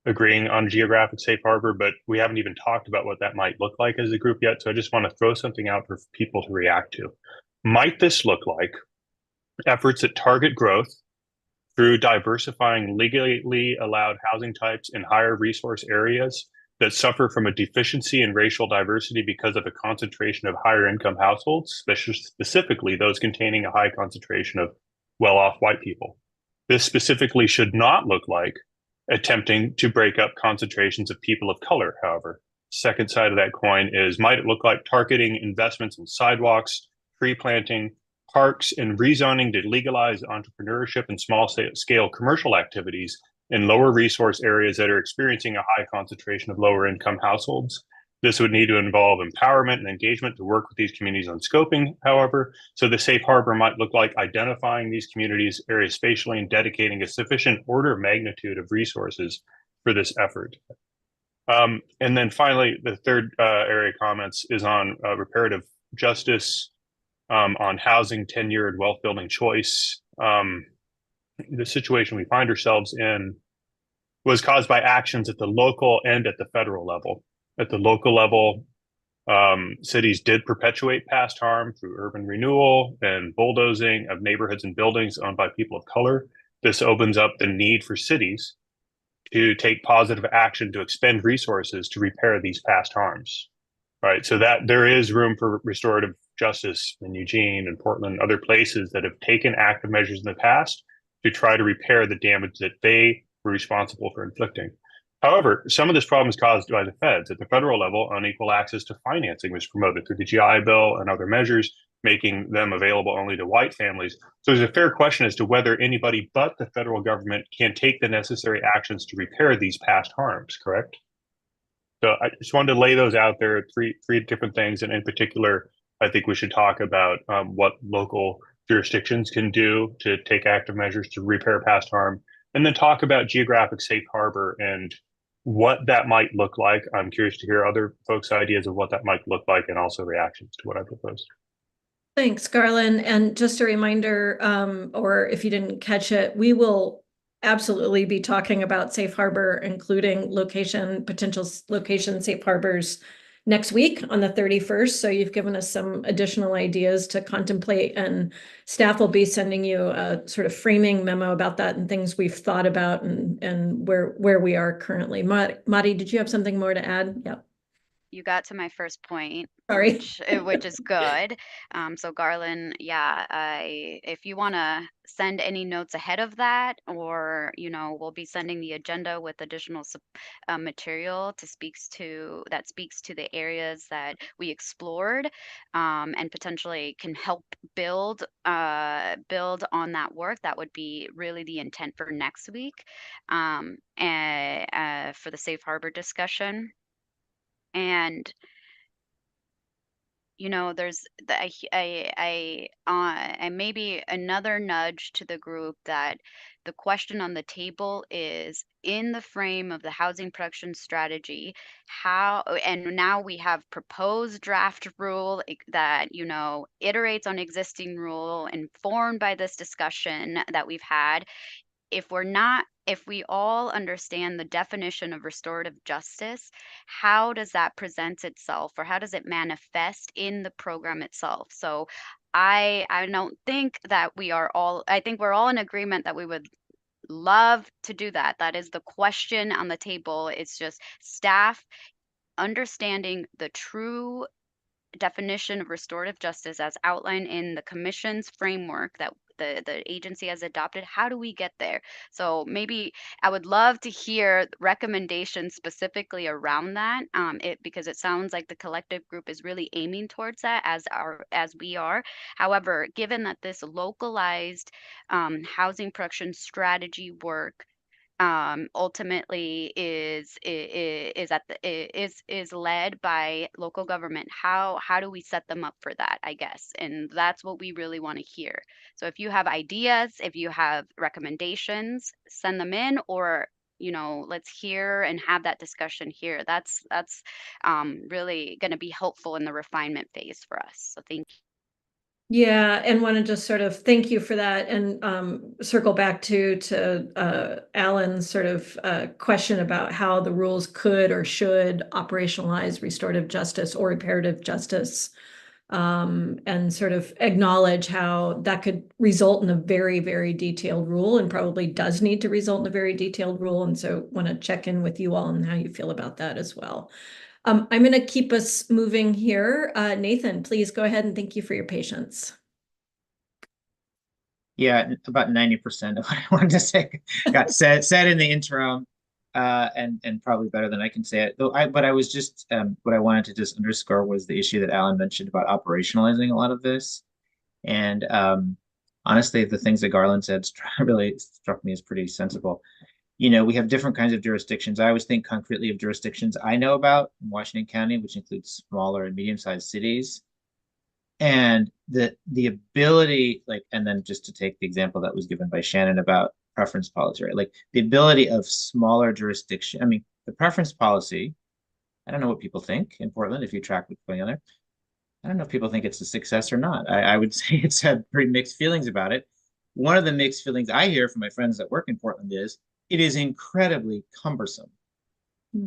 M: agreeing on geographic safe harbor, but we haven't even talked about what that might look like as a group yet. So I just want to throw something out for people to react to. Might this look like efforts that target growth through diversifying legally allowed housing types in higher resource areas that suffer from a deficiency in racial diversity because of a concentration of higher income households, specifically those containing a high concentration of well-off white people? This specifically should not look like attempting to break up concentrations of people of color, however. Second side of that coin is, might it look like targeting investments in sidewalks, tree planting, parks, and rezoning to legalize entrepreneurship and small-scale commercial activities in lower resource areas that are experiencing a high concentration of lower income households? This would need to involve empowerment and engagement to work with these communities on scoping, however. So the safe harbor might look like identifying these communities areas spatially and dedicating a sufficient order of magnitude of resources for this effort. And then finally, the third area of comments is on reparative justice, on housing, tenure, and wealth building choice. The situation we find ourselves in was caused by actions at the local and at the federal level. At the local level, cities did perpetuate past harm through urban renewal and bulldozing of neighborhoods and buildings owned by people of color. This opens up the need for cities to take positive action to expend resources to repair these past harms. Right, so that there is room for restorative justice in Eugene and Portland, other places that have taken active measures in the past to try to repair the damage that they were responsible for inflicting. However, some of this problem is caused by the feds. At the federal level, unequal access to financing was promoted through the GI Bill and other measures, making them available only to white families. So there's a fair question as to whether anybody but the federal government can take the necessary actions to repair these past harms, correct? So I just wanted to lay those out there, three different things. And in particular, I think we should talk about what local jurisdictions can do to take active measures to repair past harm, and then talk about geographic safe harbor and what that might look like. I'm curious to hear other folks' ideas of what that might look like and also reactions to what I proposed.
A: Thanks, Garland. And just a reminder, or if you didn't catch it, we will absolutely be talking about safe harbor, including potential location safe harbors next week on the 31st. So you've given us some additional ideas to contemplate, and staff will be sending you a sort of framing memo about that and things we've thought about and where we are currently. Mari, did you have something more to add? Yep.
B: You got to my first point,
A: Sorry.
B: which is good. So Garland, yeah, if you want to send any notes ahead of that, or we'll be sending the agenda with additional material that speaks to the areas that we explored, and potentially can help build on that work. That would be really the intent for next week, and for the safe harbor discussion. And you know, and maybe another nudge to the group that the question on the table is, in the frame of the housing production strategy, how, and now we have proposed draft rule that, you know, iterates on existing rule informed by this discussion that we've had. If we all understand the definition of restorative justice, how does that present itself, or how does it manifest in the program itself? So I don't think that I think we're all in agreement that we would love to do that. That is the question on the table. It's just staff understanding the true definition of restorative justice as outlined in the commission's framework that the agency has adopted. How do we get there? So maybe I would love to hear recommendations specifically around that, because it sounds like the collective group is really aiming towards that, as we are. However, given that this localized housing production strategy work ultimately is led by local government, how do we set them up for that, I guess? And that's what we really want to hear. So if you have ideas, if you have recommendations, send them in, or, you know, let's hear and have that discussion here. That's really going to be helpful in the refinement phase for us. So thank you.
A: Yeah, and want to just sort of thank you for that, and circle back to Alan's sort of question about how the rules could or should operationalize restorative justice or reparative justice, and sort of acknowledge how that could result in a very, very detailed rule, and probably does need to result in a very detailed rule. And so want to check in with you all on how you feel about that as well. I'm going to keep us moving here. Nathan, please go ahead, and thank you for your patience.
N: Yeah, about 90% of what I wanted to say got said in the interim, and probably better than I can say it. But I was just what I wanted to just underscore was the issue that Alan mentioned about operationalizing a lot of this, and honestly, the things that Garland said really struck me as pretty sensible. You know, we have different kinds of jurisdictions. I always think concretely of jurisdictions I know about in Washington County, which includes smaller and medium-sized cities. And the ability, like, and then just to take the example that was given by Shannon about preference policy, right? Like the ability of smaller jurisdiction. I mean, the preference policy, I don't know what people think in Portland if you track what's going on there. I don't know if people think it's a success or not. I would say it's had pretty mixed feelings about it. One of the mixed feelings I hear from my friends that work in Portland is it is incredibly cumbersome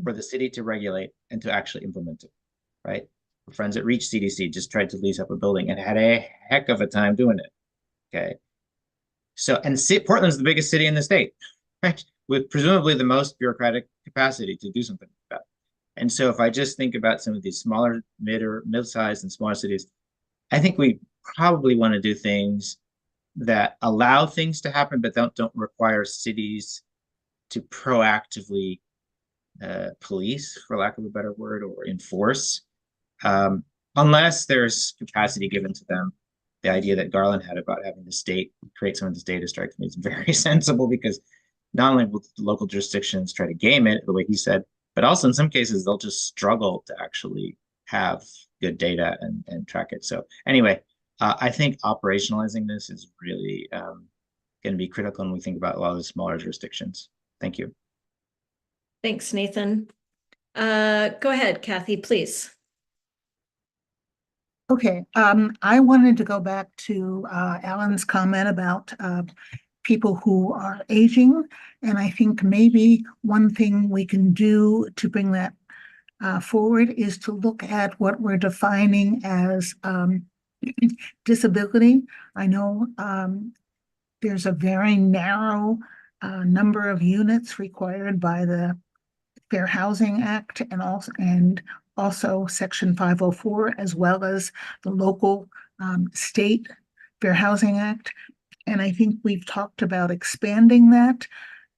N: for the city to regulate and to actually implement it, right? Our friends at Reach CDC just tried to lease up a building and had a heck of a time doing it, okay? So, and Portland's the biggest city in the state, right? With presumably the most bureaucratic capacity to do something like that. And so if I just think about some of these smaller, mid-sized and smaller cities, I think we probably want to do things that allow things to happen, but don't require cities to proactively police, for lack of a better word, or enforce, unless there's capacity given to them. The idea that Garland had about having the state create some of this data strikes me as very sensible, because not only will the local jurisdictions try to game it the way he said, but also in some cases they'll just struggle to actually have good data and track it. So anyway, I think operationalizing this is really going to be critical when we think about a lot of the smaller jurisdictions. Thank you.
A: Thanks, Nathan. Go ahead, Kathy, please.
O: Okay, I wanted to go back to Alan's comment about people who are aging, and I think maybe one thing we can do to bring that forward is to look at what we're defining as disability. I know there's a very narrow number of units required by the Fair Housing Act and also Section 504, as well as the local state Fair Housing Act. And I think we've talked about expanding that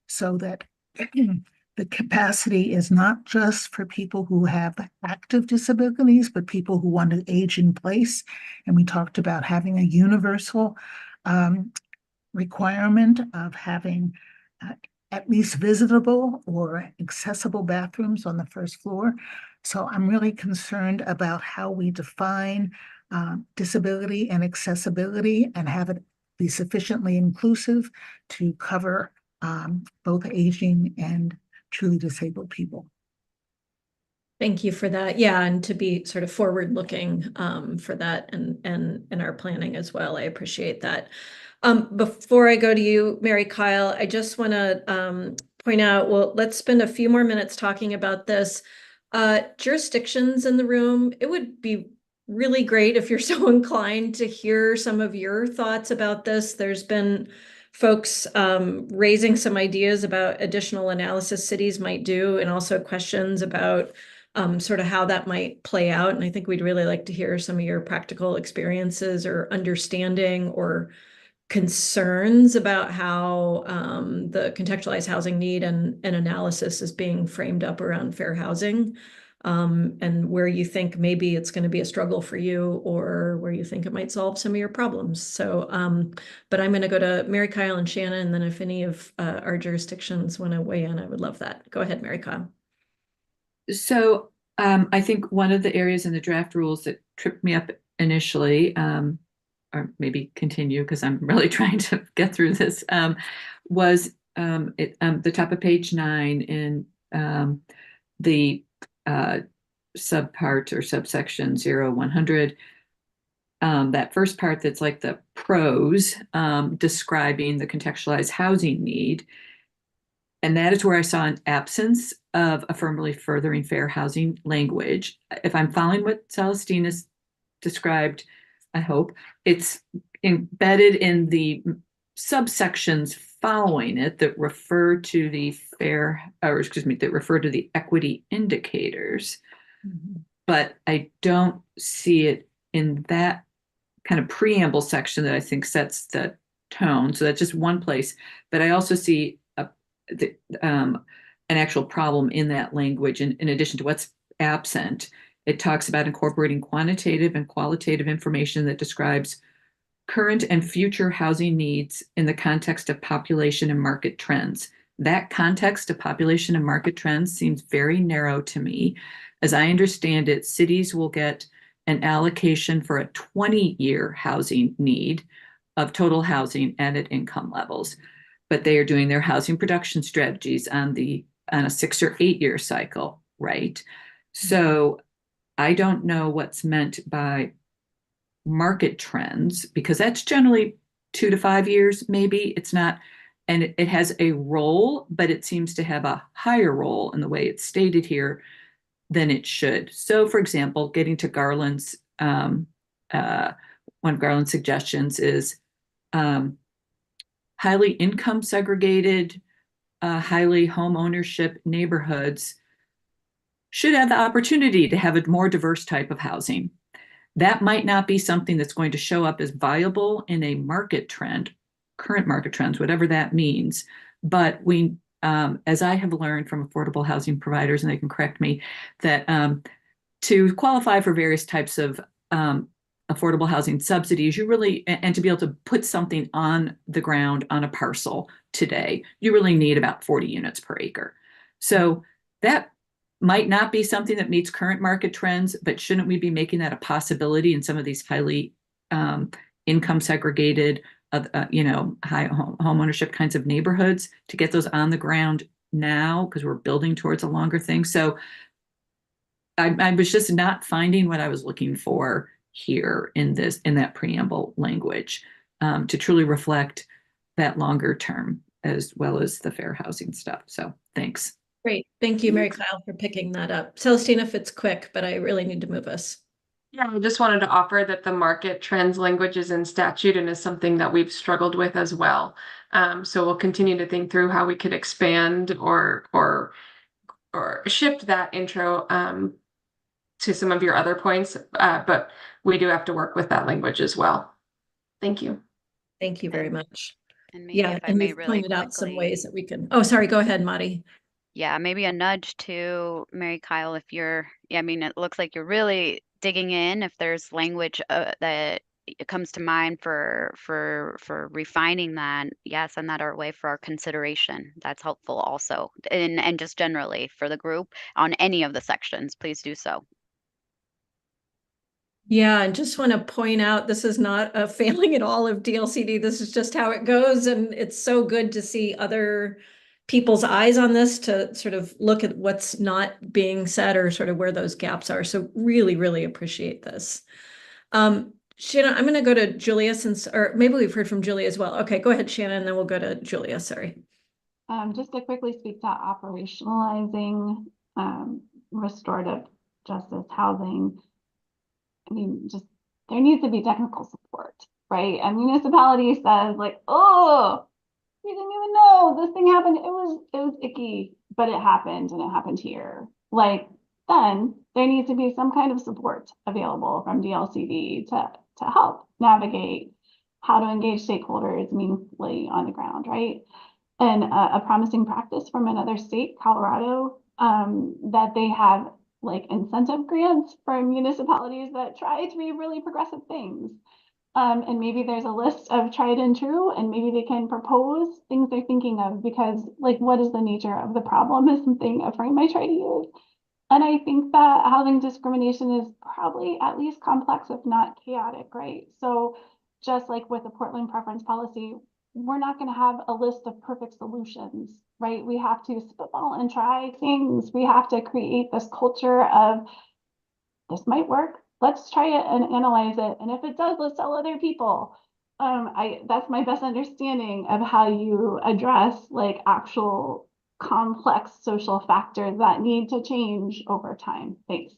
O: so that the capacity is not just for people who have active disabilities, but people who want to age in place. And we talked about having a universal requirement of having at least visitable or accessible bathrooms on the first floor. So I'm really concerned about how we define disability and accessibility and have it be sufficiently inclusive to cover both aging and truly disabled people.
A: Thank you for that. Yeah, and to be sort of forward looking for that and in our planning as well. I appreciate that. Before I go to you, Mary Kyle, I just want to point out, well, let's spend a few more minutes talking about this. Jurisdictions in the room, it would be really great if you're so inclined to hear some of your thoughts about this. There's been folks raising some ideas about additional analysis cities might do, and also questions about sort of how that might play out. And I think we'd really like to hear some of your practical experiences or understanding or concerns about how the contextualized housing need and analysis is being framed up around fair housing, and where you think maybe it's going to be a struggle for you or where you think it might solve some of your problems. So, but I'm going to go to Mary Kyle and Shannon, and then if any of our jurisdictions want to weigh in, I would love that. Go ahead, Mary Kyle.
J: So I think one of the areas in the draft rules that tripped me up initially, or maybe continue because I'm really trying to get through this, was the top of page 9 in the subpart or subsection 0-100. That first part that's like the pros describing the contextualized housing need. And that is where I saw an absence of affirmatively furthering fair housing language. If I'm following what Celestina's described, I hope it's embedded in the subsections following it that refer to the that refer to the equity indicators. Mm-hmm. But I don't see it in that kind of preamble section that I think sets the tone. So that's just one place. But I also see an actual problem in that language. In addition to what's absent, it talks about incorporating quantitative and qualitative information that describes current and future housing needs in the context of population and market trends. That context of population and market trends seems very narrow to me. As I understand it, cities will get an allocation for a 20-year housing need of total housing and at income levels, but they are doing their housing production strategies on a 6 or 8 year cycle, right? So I don't know what's meant by market trends, because that's generally 2 to 5 years, maybe. It's not, and it has a role, but it seems to have a higher role in the way it's stated here than it should. So, for example, getting to Garland's, one of Garland's suggestions is highly income segregated, highly home ownership neighborhoods should have the opportunity to have a more diverse type of housing. That might not be something that's going to show up as viable in a market trend, current market trends, whatever that means. But we, as I have learned from affordable housing providers, and they can correct me, that to qualify for various types of affordable housing subsidies, you really, and to be able to put something on the ground on a parcel today, you really need about 40 units per acre. So that might not be something that meets current market trends, but shouldn't we be making that a possibility in some of these highly income segregated, high home ownership kinds of neighborhoods to get those on the ground now, because we're building towards a longer thing. So I was just not finding what I was looking for here in that preamble language to truly reflect that longer term as well as the fair housing stuff. So thanks.
A: Great. Thank you, Mary Kyle, for picking that up. Celestina, if it's quick, but I really need to move us.
C: Yeah, I just wanted to offer that the market trends language is in statute and is something that we've struggled with as well. So we'll continue to think through how we could expand or shift that intro to some of your other points, but we do have to work with that language as well. Thank you.
A: Thank you very much.
B: And maybe
A: Yeah,
B: if I
A: and
B: may
A: we've
B: really
A: pointed out some
B: quickly,
A: ways that we can. Oh, sorry. Go ahead, Madi.
B: yeah, maybe a nudge to Mary Kyle if you're, I mean, it looks like you're really digging in if there's language that it comes to mind for refining that, yeah, send that our way for our consideration. That's helpful also. And just generally for the group on any of the sections, please do so.
A: Yeah, and just want to point out, this is not a failing at all of DLCD. This is just how it goes. And it's so good to see other people's eyes on this to sort of look at what's not being said or sort of where those gaps are. So really, really appreciate this. Shannon, I'm going to go to Julia or maybe we've heard from Julia as well. Okay, go ahead, Shannon, and then we'll go to Julia. Sorry.
G: Just to quickly speak to operationalizing restorative justice housing. I mean, just there needs to be technical support, right? A municipality says like, oh, we didn't even know this thing happened. It was icky, but it happened and it happened here. Like, then there needs to be some kind of support available from DLCD to help navigate how to engage stakeholders meaningfully on the ground, right? And a promising practice from another state, Colorado, that they have like incentive grants for municipalities that try to be really progressive things. And maybe there's a list of tried and true, and maybe they can propose things they're thinking of, because like, what is the nature of the problem is something, a frame I try to use. And I think that housing discrimination is probably at least complex, if not chaotic, right? So just like with the Portland preference policy, we're not going to have a list of perfect solutions, right? We have to spitball and try things. We have to create this culture of this might work. Let's try it and analyze it. And if it does, let's tell other people. That's my best understanding of how you address like actual complex social factors that need to change over time. Thanks.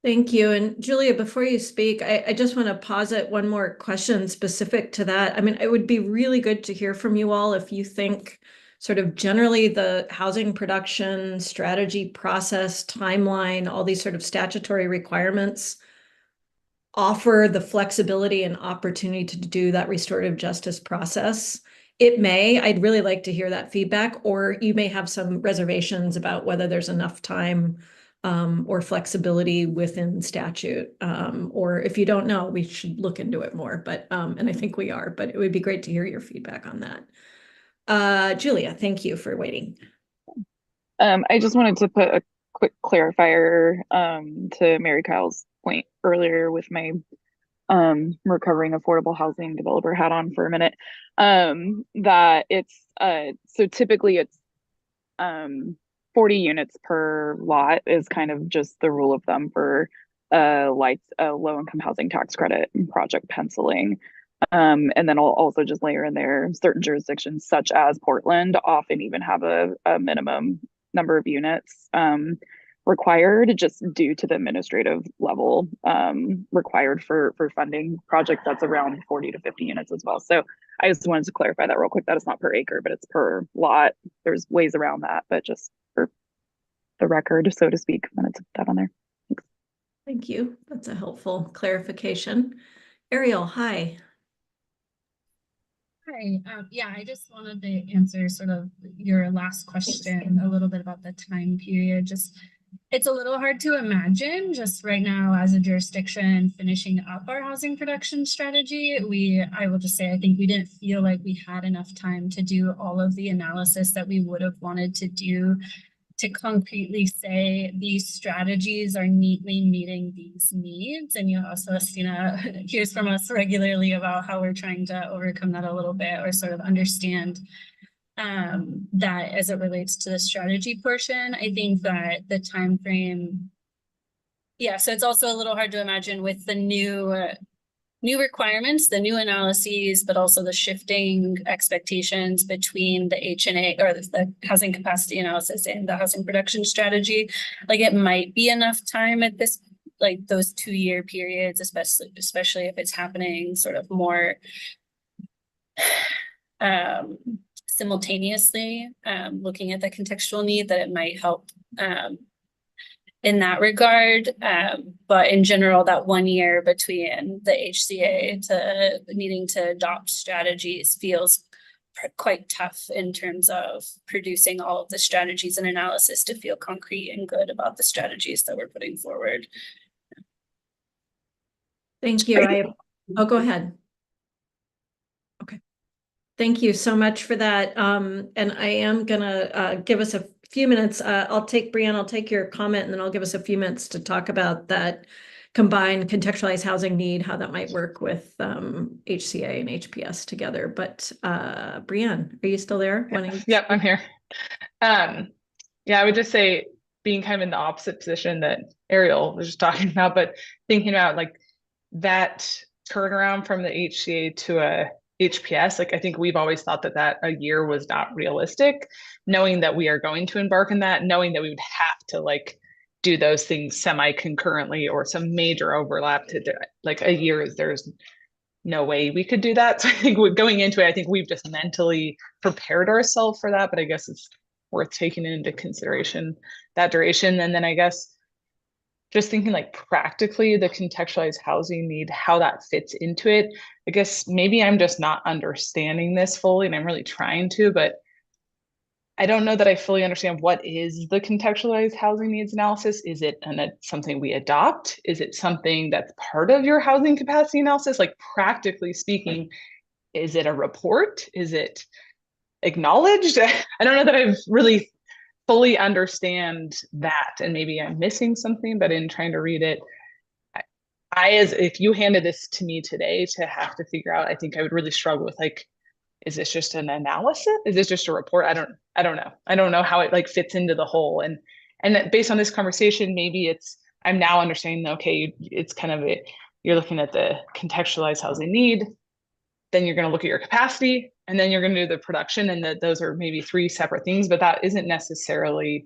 A: Thank you. And Julia, before you speak, I just want to posit one more question specific to that. I mean, it would be really good to hear from you all if you think sort of generally the housing production strategy process, timeline, all these sort of statutory requirements offer the flexibility and opportunity to do that restorative justice process. It may, I'd really like to hear that feedback, or you may have some reservations about whether there's enough time or flexibility within statute. Or if you don't know, we should look into it more, but and I think we are, but it would be great to hear your feedback on that. Julia, thank you for waiting.
L: I just wanted to put a quick clarifier to Mary Kyle's point earlier with my recovering affordable housing developer hat on for a minute, that it's so typically it's 40 units per lot is kind of just the rule of thumb for low income housing tax credit and project penciling. And then I'll also just layer in there certain jurisdictions such as Portland often even have a minimum number of units required just due to the administrative level required for funding projects that's around 40 to 50 units as well. So I just wanted to clarify that real quick. That is not per acre, but it's per lot. There's ways around that, but just for the record, so to speak, I wanted to put that on there. Thanks.
A: Thank you. That's a helpful clarification. Ariel, hi.
P: Hi. Yeah, I just wanted to answer sort of your last question a little bit about the time period. Just it's a little hard to imagine just right now as a jurisdiction finishing up our housing production strategy. I will just say, I think we didn't feel like we had enough time to do all of the analysis that we would have wanted to do to concretely say these strategies are neatly meeting these needs. And you know, Celestina hears from us regularly about how we're trying to overcome that a little bit or sort of understand that as it relates to the strategy portion. I think that the time frame, yeah, so it's also a little hard to imagine with the new requirements, the new analyses, but also the shifting expectations between the H&A or the housing capacity analysis and the housing production strategy. Like it might be enough time at this, like those 2-year periods, especially if it's happening sort of more simultaneously, looking at the contextual need, that it might help in that regard. But in general, that 1 year between the HCA to needing to adopt strategies feels quite tough in terms of producing all of the strategies and analysis to feel concrete and good about the strategies that we're putting forward.
A: Thank you. Oh, go ahead. Okay. Thank you so much for that. And I am gonna give us a few minutes. Brianne, I'll take your comment and then I'll give us a few minutes to talk about that combined contextualized housing need, how that might work with HCA and HPS together. But Brianne, are you still there?
Q: Yep, I'm here. Yeah, I would just say being kind of in the opposite position that Ariel was just talking about, but thinking about like that turnaround from the HCA to a HPS, like I think we've always thought that a year was not realistic, knowing that we are going to embark on that, knowing that we would have to like do those things semi-concurrently or some major overlap to do it. Like a year, there's no way we could do that. So I think going into it, I think we've just mentally prepared ourselves for that, but I guess it's worth taking into consideration that duration. And then I guess just thinking like practically the contextualized housing need, how that fits into it. I guess maybe I'm just not understanding this fully and I'm really trying to, but I don't know that I fully understand what is the contextualized housing needs analysis. Is it something we adopt? Is it something that's part of your housing capacity analysis? Like practically speaking, is it a report? Is it acknowledged? I don't know that I've really fully understand that, and maybe I'm missing something, but in trying to read it, if you handed this to me today to have to figure out, I think I would really struggle with like, is this just an analysis? Is this just a report? I don't know. I don't know how it like fits into the whole. And based on this conversation, maybe I'm now understanding, okay, it's kind of you're looking at the contextualized housing need, then you're going to look at your capacity, and then you're going to do the production, and those are maybe three separate things, but that isn't necessarily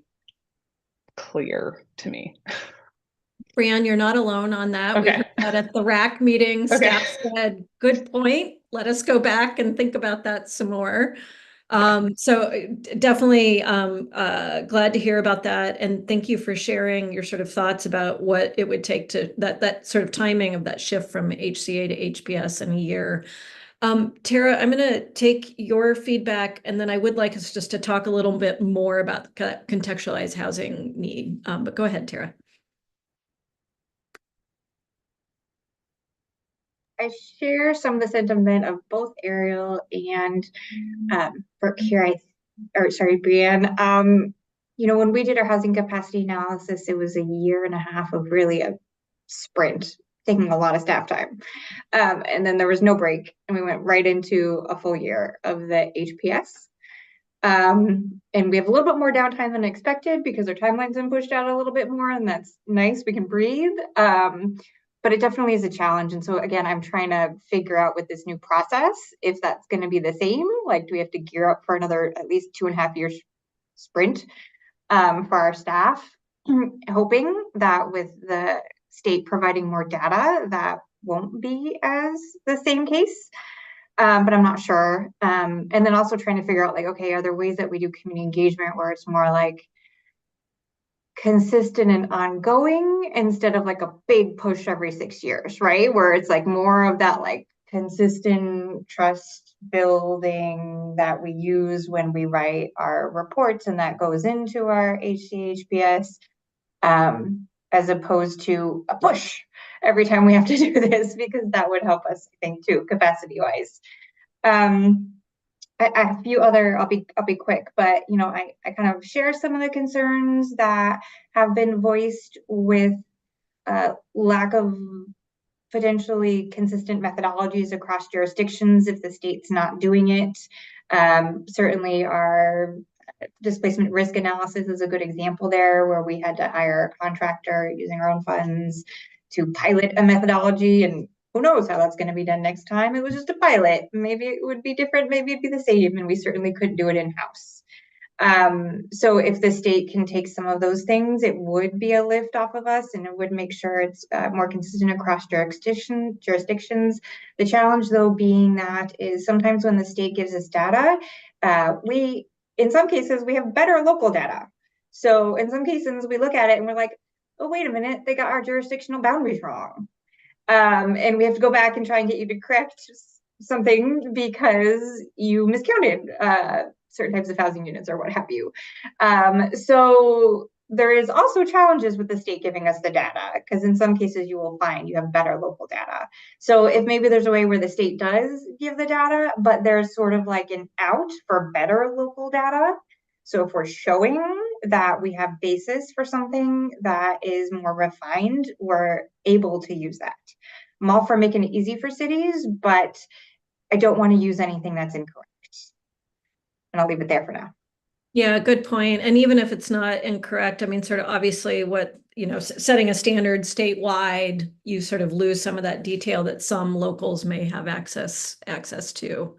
Q: clear to me.
A: Brianne, you're not alone on that.
Q: Okay.
A: We heard that at the RAC meeting. Staff said, good point. Let us go back and think about that some more. So definitely glad to hear about that. And thank you for sharing your sort of thoughts about what it would take to that sort of timing of that shift from HCA to HPS in a year. Tara, I'm going to take your feedback, and then I would like us just to talk a little bit more about contextualized housing need. But go ahead, Tara.
R: I share some of the sentiment of both Ariel and Brooke here. Brianne. When we did our housing capacity analysis, it was a year and a half of really a sprint, taking a lot of staff time. And then there was no break, and we went right into a full year of the HPS. And we have a little bit more downtime than expected because our timeline's been pushed out a little bit more, and that's nice. We can breathe. But it definitely is a challenge. And so again, I'm trying to figure out with this new process, if that's going to be the same. Like, do we have to gear up for another at least 2.5 year sprint for our staff? Hoping that with the state providing more data, that won't be as the same case. But I'm not sure. And then also trying to figure out like, okay, are there ways that we do community engagement where it's more like consistent and ongoing instead of like a big push every 6 years, right? Where it's like more of that like consistent trust building that we use when we write our reports, and that goes into our HCHPS, as opposed to a push every time we have to do this, because that would help us, I think, too, capacity wise. A few other, I'll be quick, but I kind of share some of the concerns that have been voiced with lack of potentially consistent methodologies across jurisdictions if the state's not doing it. Certainly our displacement risk analysis is a good example there, where we had to hire a contractor using our own funds to pilot a methodology, and who knows how that's going to be done next time. It was just a pilot. Maybe it would be different, maybe it'd be the same, and we certainly couldn't do it in-house. So if the state can take some of those things, it would be a lift off of us, and it would make sure it's more consistent across jurisdictions. The challenge, though, being that is sometimes when the state gives us data, in some cases, we have better local data. So in some cases, we look at it and we're like, oh, wait a minute, they got our jurisdictional boundaries wrong. And we have to go back and try and get you to correct something because you miscounted certain types of housing units or what have you. So there is also challenges with the state giving us the data, because in some cases you will find you have better local data. So if maybe there's a way where the state does give the data, but there's sort of like an out for better local data. So if we're showing that we have basis for something that is more refined, we're able to use that. I'm all for making it easy for cities, but I don't want to use anything that's incorrect. And I'll leave it there for now.
A: Yeah, good point. And even if it's not incorrect, I mean, sort of obviously what, you know, setting a standard statewide, you sort of lose some of that detail that some locals may have access to.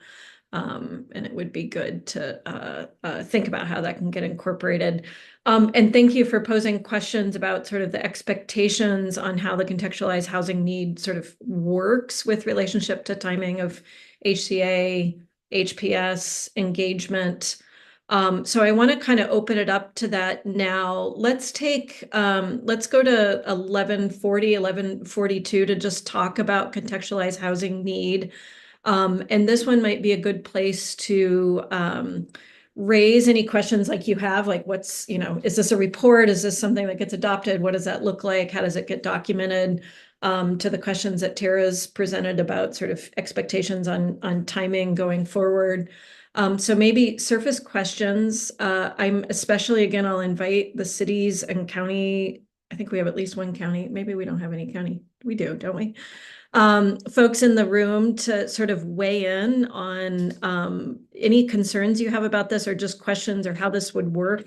A: And it would be good to think about how that can get incorporated. And thank you for posing questions about sort of the expectations on how the contextualized housing need sort of works with relationship to timing of HCA, HPS, engagement. So I want to kind of open it up to that now. Let's go to 1142 to just talk about contextualized housing need. And this one might be a good place to raise any questions like you have, like what's, you know, is this a report? Is this something that gets adopted? What does that look like? How does it get documented? To the questions that Tara's presented about sort of expectations on timing going forward. So maybe surface questions. I'm especially, again, I'll invite the cities and county. I think we have at least one county. Maybe we don't have any county. We do, don't we? Folks in the room to sort of weigh in on any concerns you have about this, or just questions or how this would work.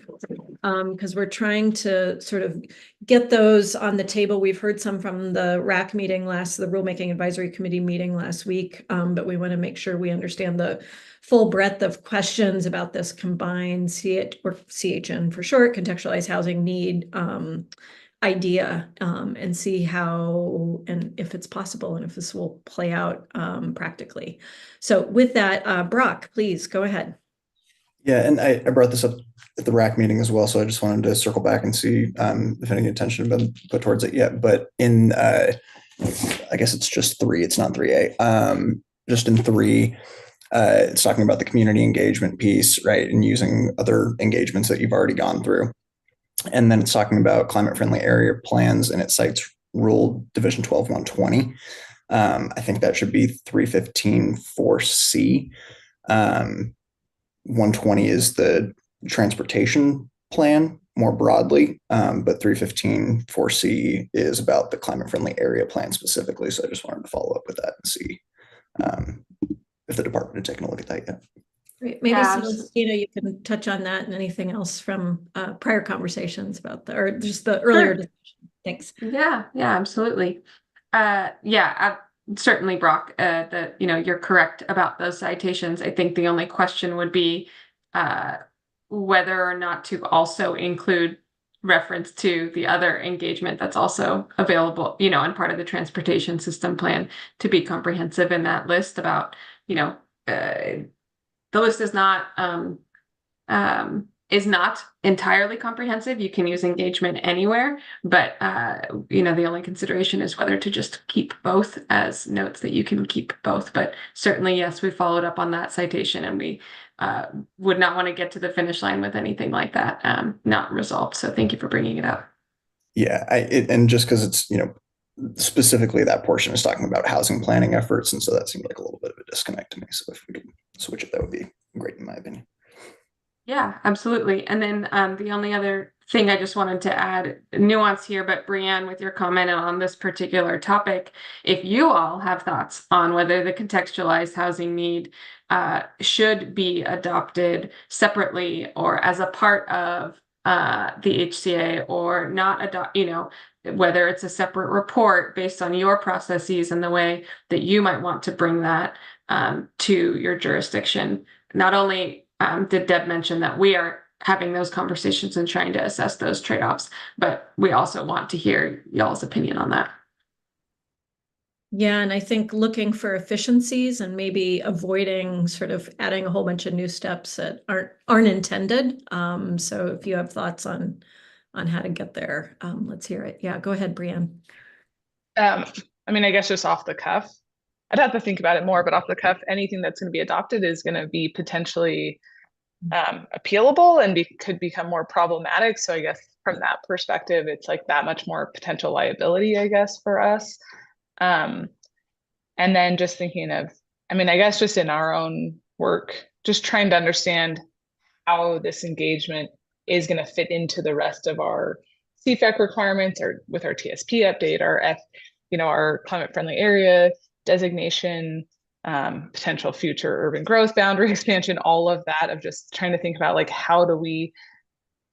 A: Because we're trying to sort of get those on the table. We've heard some from the RAC meeting the Rulemaking Advisory Committee meeting last week, but we want to make sure we understand the full breadth of questions about this combined CHN for short, contextualized housing need idea, and see how and if it's possible and if this will play out practically. So with that, Brock, please go ahead.
S: Yeah, and I brought this up at the RAC meeting as well, so I just wanted to circle back and see if any attention had been put towards it yet. But in, I guess it's just 3, it's not 3A. Just in 3, it's talking about the community engagement piece, right, and using other engagements that you've already gone through. And then it's talking about climate-friendly area plans, and it cites Rule Division 12-120. I think that should be 315-4C. 120 is the transportation plan more broadly, but 315-4C is about the climate-friendly area plan specifically. So I just wanted to follow up with that and see if the department had taken a look at that yet.
A: Great. Maybe Celestina, you can touch on that and anything else from prior conversations about or just the earlier discussion. Thanks.
C: Yeah, absolutely. Certainly, Brock, that you're correct about those citations. I think the only question would be whether or not to also include reference to the other engagement that's also available, and part of the transportation system plan to be comprehensive in that list about, the list is not entirely comprehensive. You can use engagement anywhere, but the only consideration is whether to just keep both as notes that you can keep both. But certainly, yes, we followed up on that citation, and we would not want to get to the finish line with anything like that not resolved. So thank you for bringing it up.
S: Yeah, and just because it's specifically that portion is talking about housing planning efforts, and so that seemed like a little bit of a disconnect to me. So if we could switch it, that would be great in my opinion.
C: Yeah, absolutely. And then the only other thing I just wanted to add, nuance here, but Brianne, with your comment on this particular topic, if you all have thoughts on whether the contextualized housing need should be adopted separately or as a part of the HCA or not whether it's a separate report based on your processes and the way that you might want to bring that to your jurisdiction. Not only did Deb mention that we are having those conversations and trying to assess those trade-offs, but we also want to hear y'all's opinion on that.
A: Yeah, and I think looking for efficiencies and maybe avoiding sort of adding a whole bunch of new steps that aren't intended. So if you have thoughts on how to get there, let's hear it. Yeah, go ahead, Brianne.
Q: I guess just off the cuff, I'd have to think about it more, but off the cuff, anything that's going to be adopted is going to be potentially appealable and could become more problematic. So I guess from that perspective, it's like that much more potential liability, I guess, for us. And then just thinking of, I mean, I guess just in our own work, just trying to understand how this engagement is going to fit into the rest of our CFAC requirements, or with our TSP update, our climate friendly area designation, potential future urban growth boundary expansion, all of that, of just trying to think about like, how do we,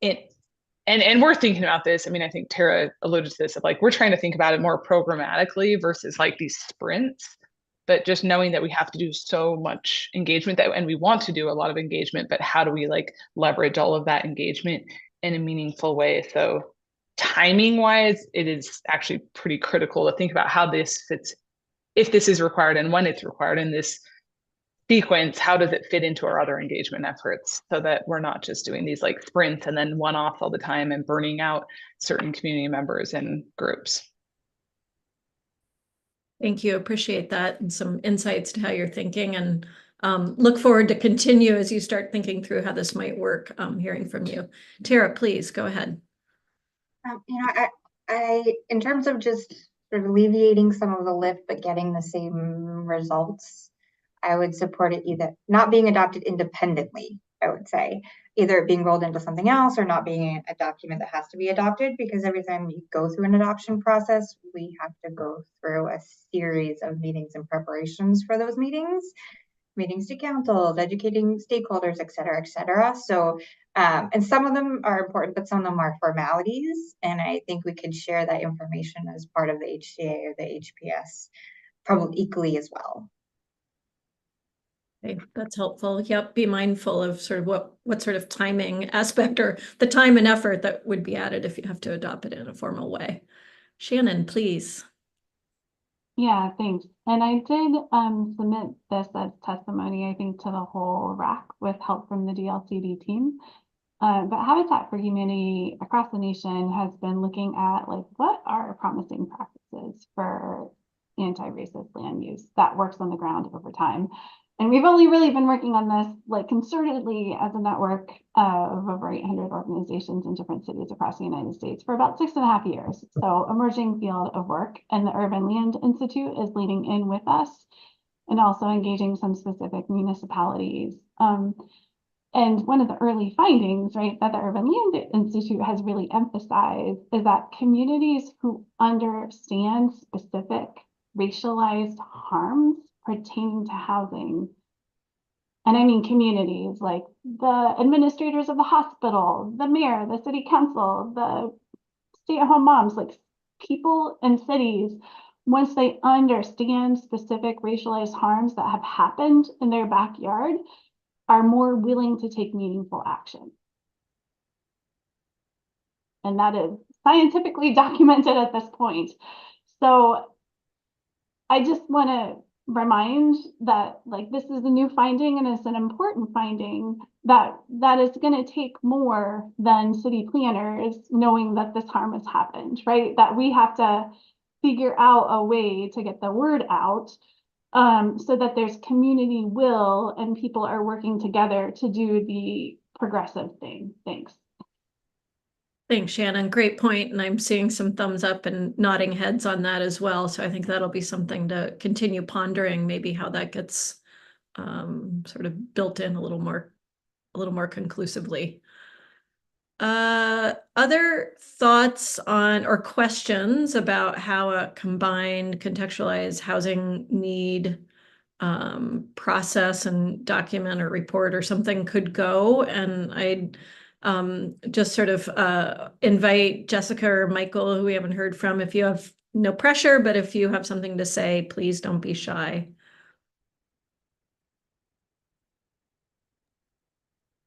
Q: and we're thinking about this. I mean, I think Tara alluded to this, of like, we're trying to think about it more programmatically versus like these sprints, but just knowing that we have to do so much engagement and we want to do a lot of engagement, but how do we like leverage all of that engagement in a meaningful way? So timing wise, it is actually pretty critical to think about how this fits, if this is required and when it's required in this sequence, how does it fit into our other engagement efforts, so that we're not just doing these like sprints and then one-offs all the time and burning out certain community members and groups.
A: Thank you. Appreciate that, and some insights to how you're thinking, and look forward to continue as you start thinking through how this might work, hearing from you. Tara, please go ahead.
R: I in terms of just sort of alleviating some of the lift, but getting the same results, I would support it either not being adopted independently, I would say, either it being rolled into something else or not being a document that has to be adopted, because every time you go through an adoption process, we have to go through a series of meetings and preparations for those meetings to councils, educating stakeholders, et cetera. So, and some of them are important, but some of them are formalities. And I think we could share that information as part of the HCA or the HPS probably equally as well.
A: Okay, that's helpful. Yep, be mindful of sort of what sort of timing aspect or the time and effort that would be added if you have to adopt it in a formal way. Shannon, please.
G: Yeah, thanks. And I did submit this as testimony, I think, to the whole RAC with help from the DLCD team. But Habitat for Humanity across the nation has been looking at like, what are promising practices for anti-racist land use that works on the ground over time. And we've only really been working on this like concertedly as a network of over 800 organizations in different cities across the United States for about 6.5 years. So emerging field of work, and the Urban Land Institute is leading in with us and also engaging some specific municipalities. And one of the early findings, right, that the Urban Land Institute has really emphasized is that communities who understand specific racialized harms pertaining to housing, and I mean communities like the administrators of the hospital, the mayor, the city council, the stay-at-home moms, like people in cities, once they understand specific racialized harms that have happened in their backyard, are more willing to take meaningful action. And that is scientifically documented at this point. So I just want to remind that like this is a new finding, and it's an important finding that is going to take more than city planners knowing that this harm has happened, right? That we have to figure out a way to get the word out so that there's community will and people are working together to do the progressive thing. Thanks.
A: Thanks, Shannon. Great point. And I'm seeing some thumbs up and nodding heads on that as well. So I think that'll be something to continue pondering, maybe how that gets sort of built in a little more conclusively. Other thoughts on or questions about how a combined contextualized housing need process and document or report or something could go? And I'd just sort of invite Jessica or Michael, who we haven't heard from, if you have no pressure, but if you have something to say, please don't be shy.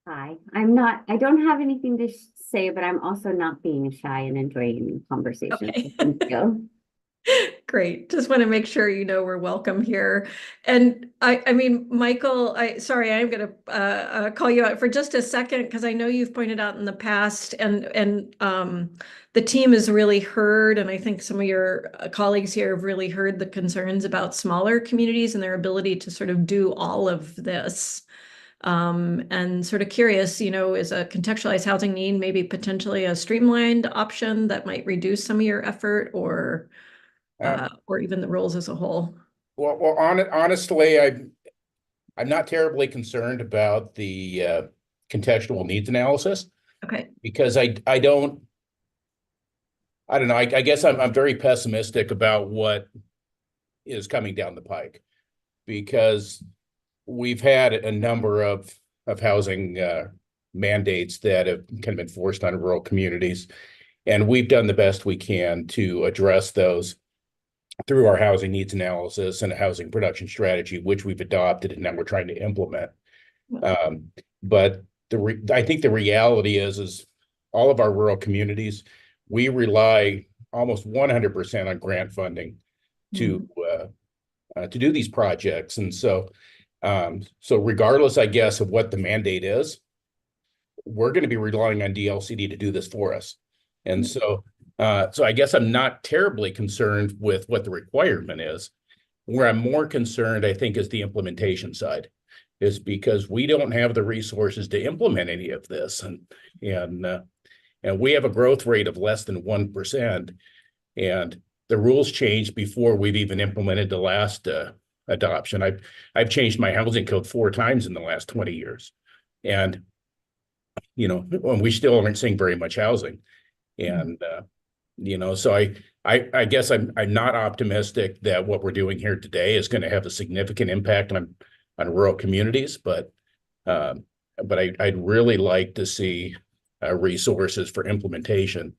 T: Hi, I don't have anything to say, but I'm also not being shy and enjoying conversations.
A: Okay.
T: Thank you.
A: Great. Just want to make sure you know we're welcome here. And I mean, Michael, sorry, I'm going to call you out for just a second, because I know you've pointed out in the past, and the team has really heard, and I think some of your colleagues here have really heard the concerns about smaller communities and their ability to sort of do all of this. And sort of curious, is a contextualized housing need maybe potentially a streamlined option that might reduce some of your effort or even the rules as a whole?
U: Well, honestly, I'm not terribly concerned about the contextual needs analysis.
A: Okay.
U: Because I don't know. I guess I'm very pessimistic about what is coming down the pike, because we've had a number of housing mandates that have kind of been forced on rural communities, and we've done the best we can to address those through our housing needs analysis and a housing production strategy, which we've adopted and now we're trying to implement. But I think the reality is all of our rural communities, we rely almost 100% on grant funding to do these projects. And so regardless, I guess, of what the mandate is, we're going to be relying on DLCD to do this for us. And so I guess I'm not terribly concerned with what the requirement is. Where I'm more concerned, I think, is the implementation side, is because we don't have the resources to implement any of this. And we have a growth rate of less than 1%. And the rules changed before we've even implemented the last adoption. I've changed my housing code 4 times in the last 20 years. And, we still aren't seeing very much housing. And, so I guess I'm not optimistic that what we're doing here today is going to have a significant impact on rural communities, but I'd really like to see resources for implementation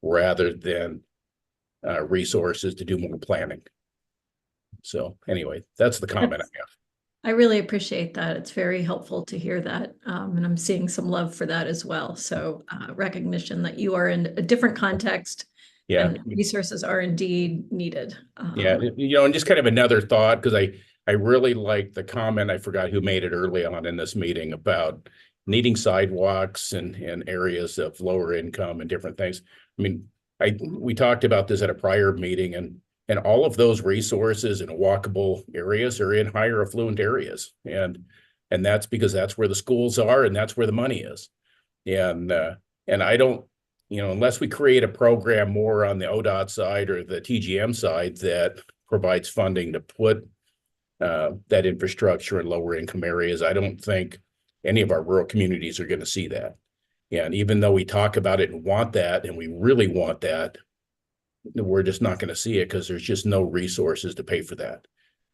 U: rather than resources to do more planning. So anyway, that's the comment I have.
A: I really appreciate that. It's very helpful to hear that. And I'm seeing some love for that as well. So recognition that you are in a different context.
U: Yeah.
A: And resources are indeed needed.
U: Yeah. And just kind of another thought, because I really like the comment, I forgot who made it early on in this meeting, about needing sidewalks and areas of lower income and different things. I mean, we talked about this at a prior meeting, and all of those resources in walkable areas are in higher affluent areas. And that's because that's where the schools are and that's where the money is. And I don't, unless we create a program more on the ODOT side or the TGM side that provides funding to put that infrastructure in lower income areas, I don't think any of our rural communities are going to see that. And even though we talk about it and want that, and we really want that, we're just not going to see it because there's just no resources to pay for that.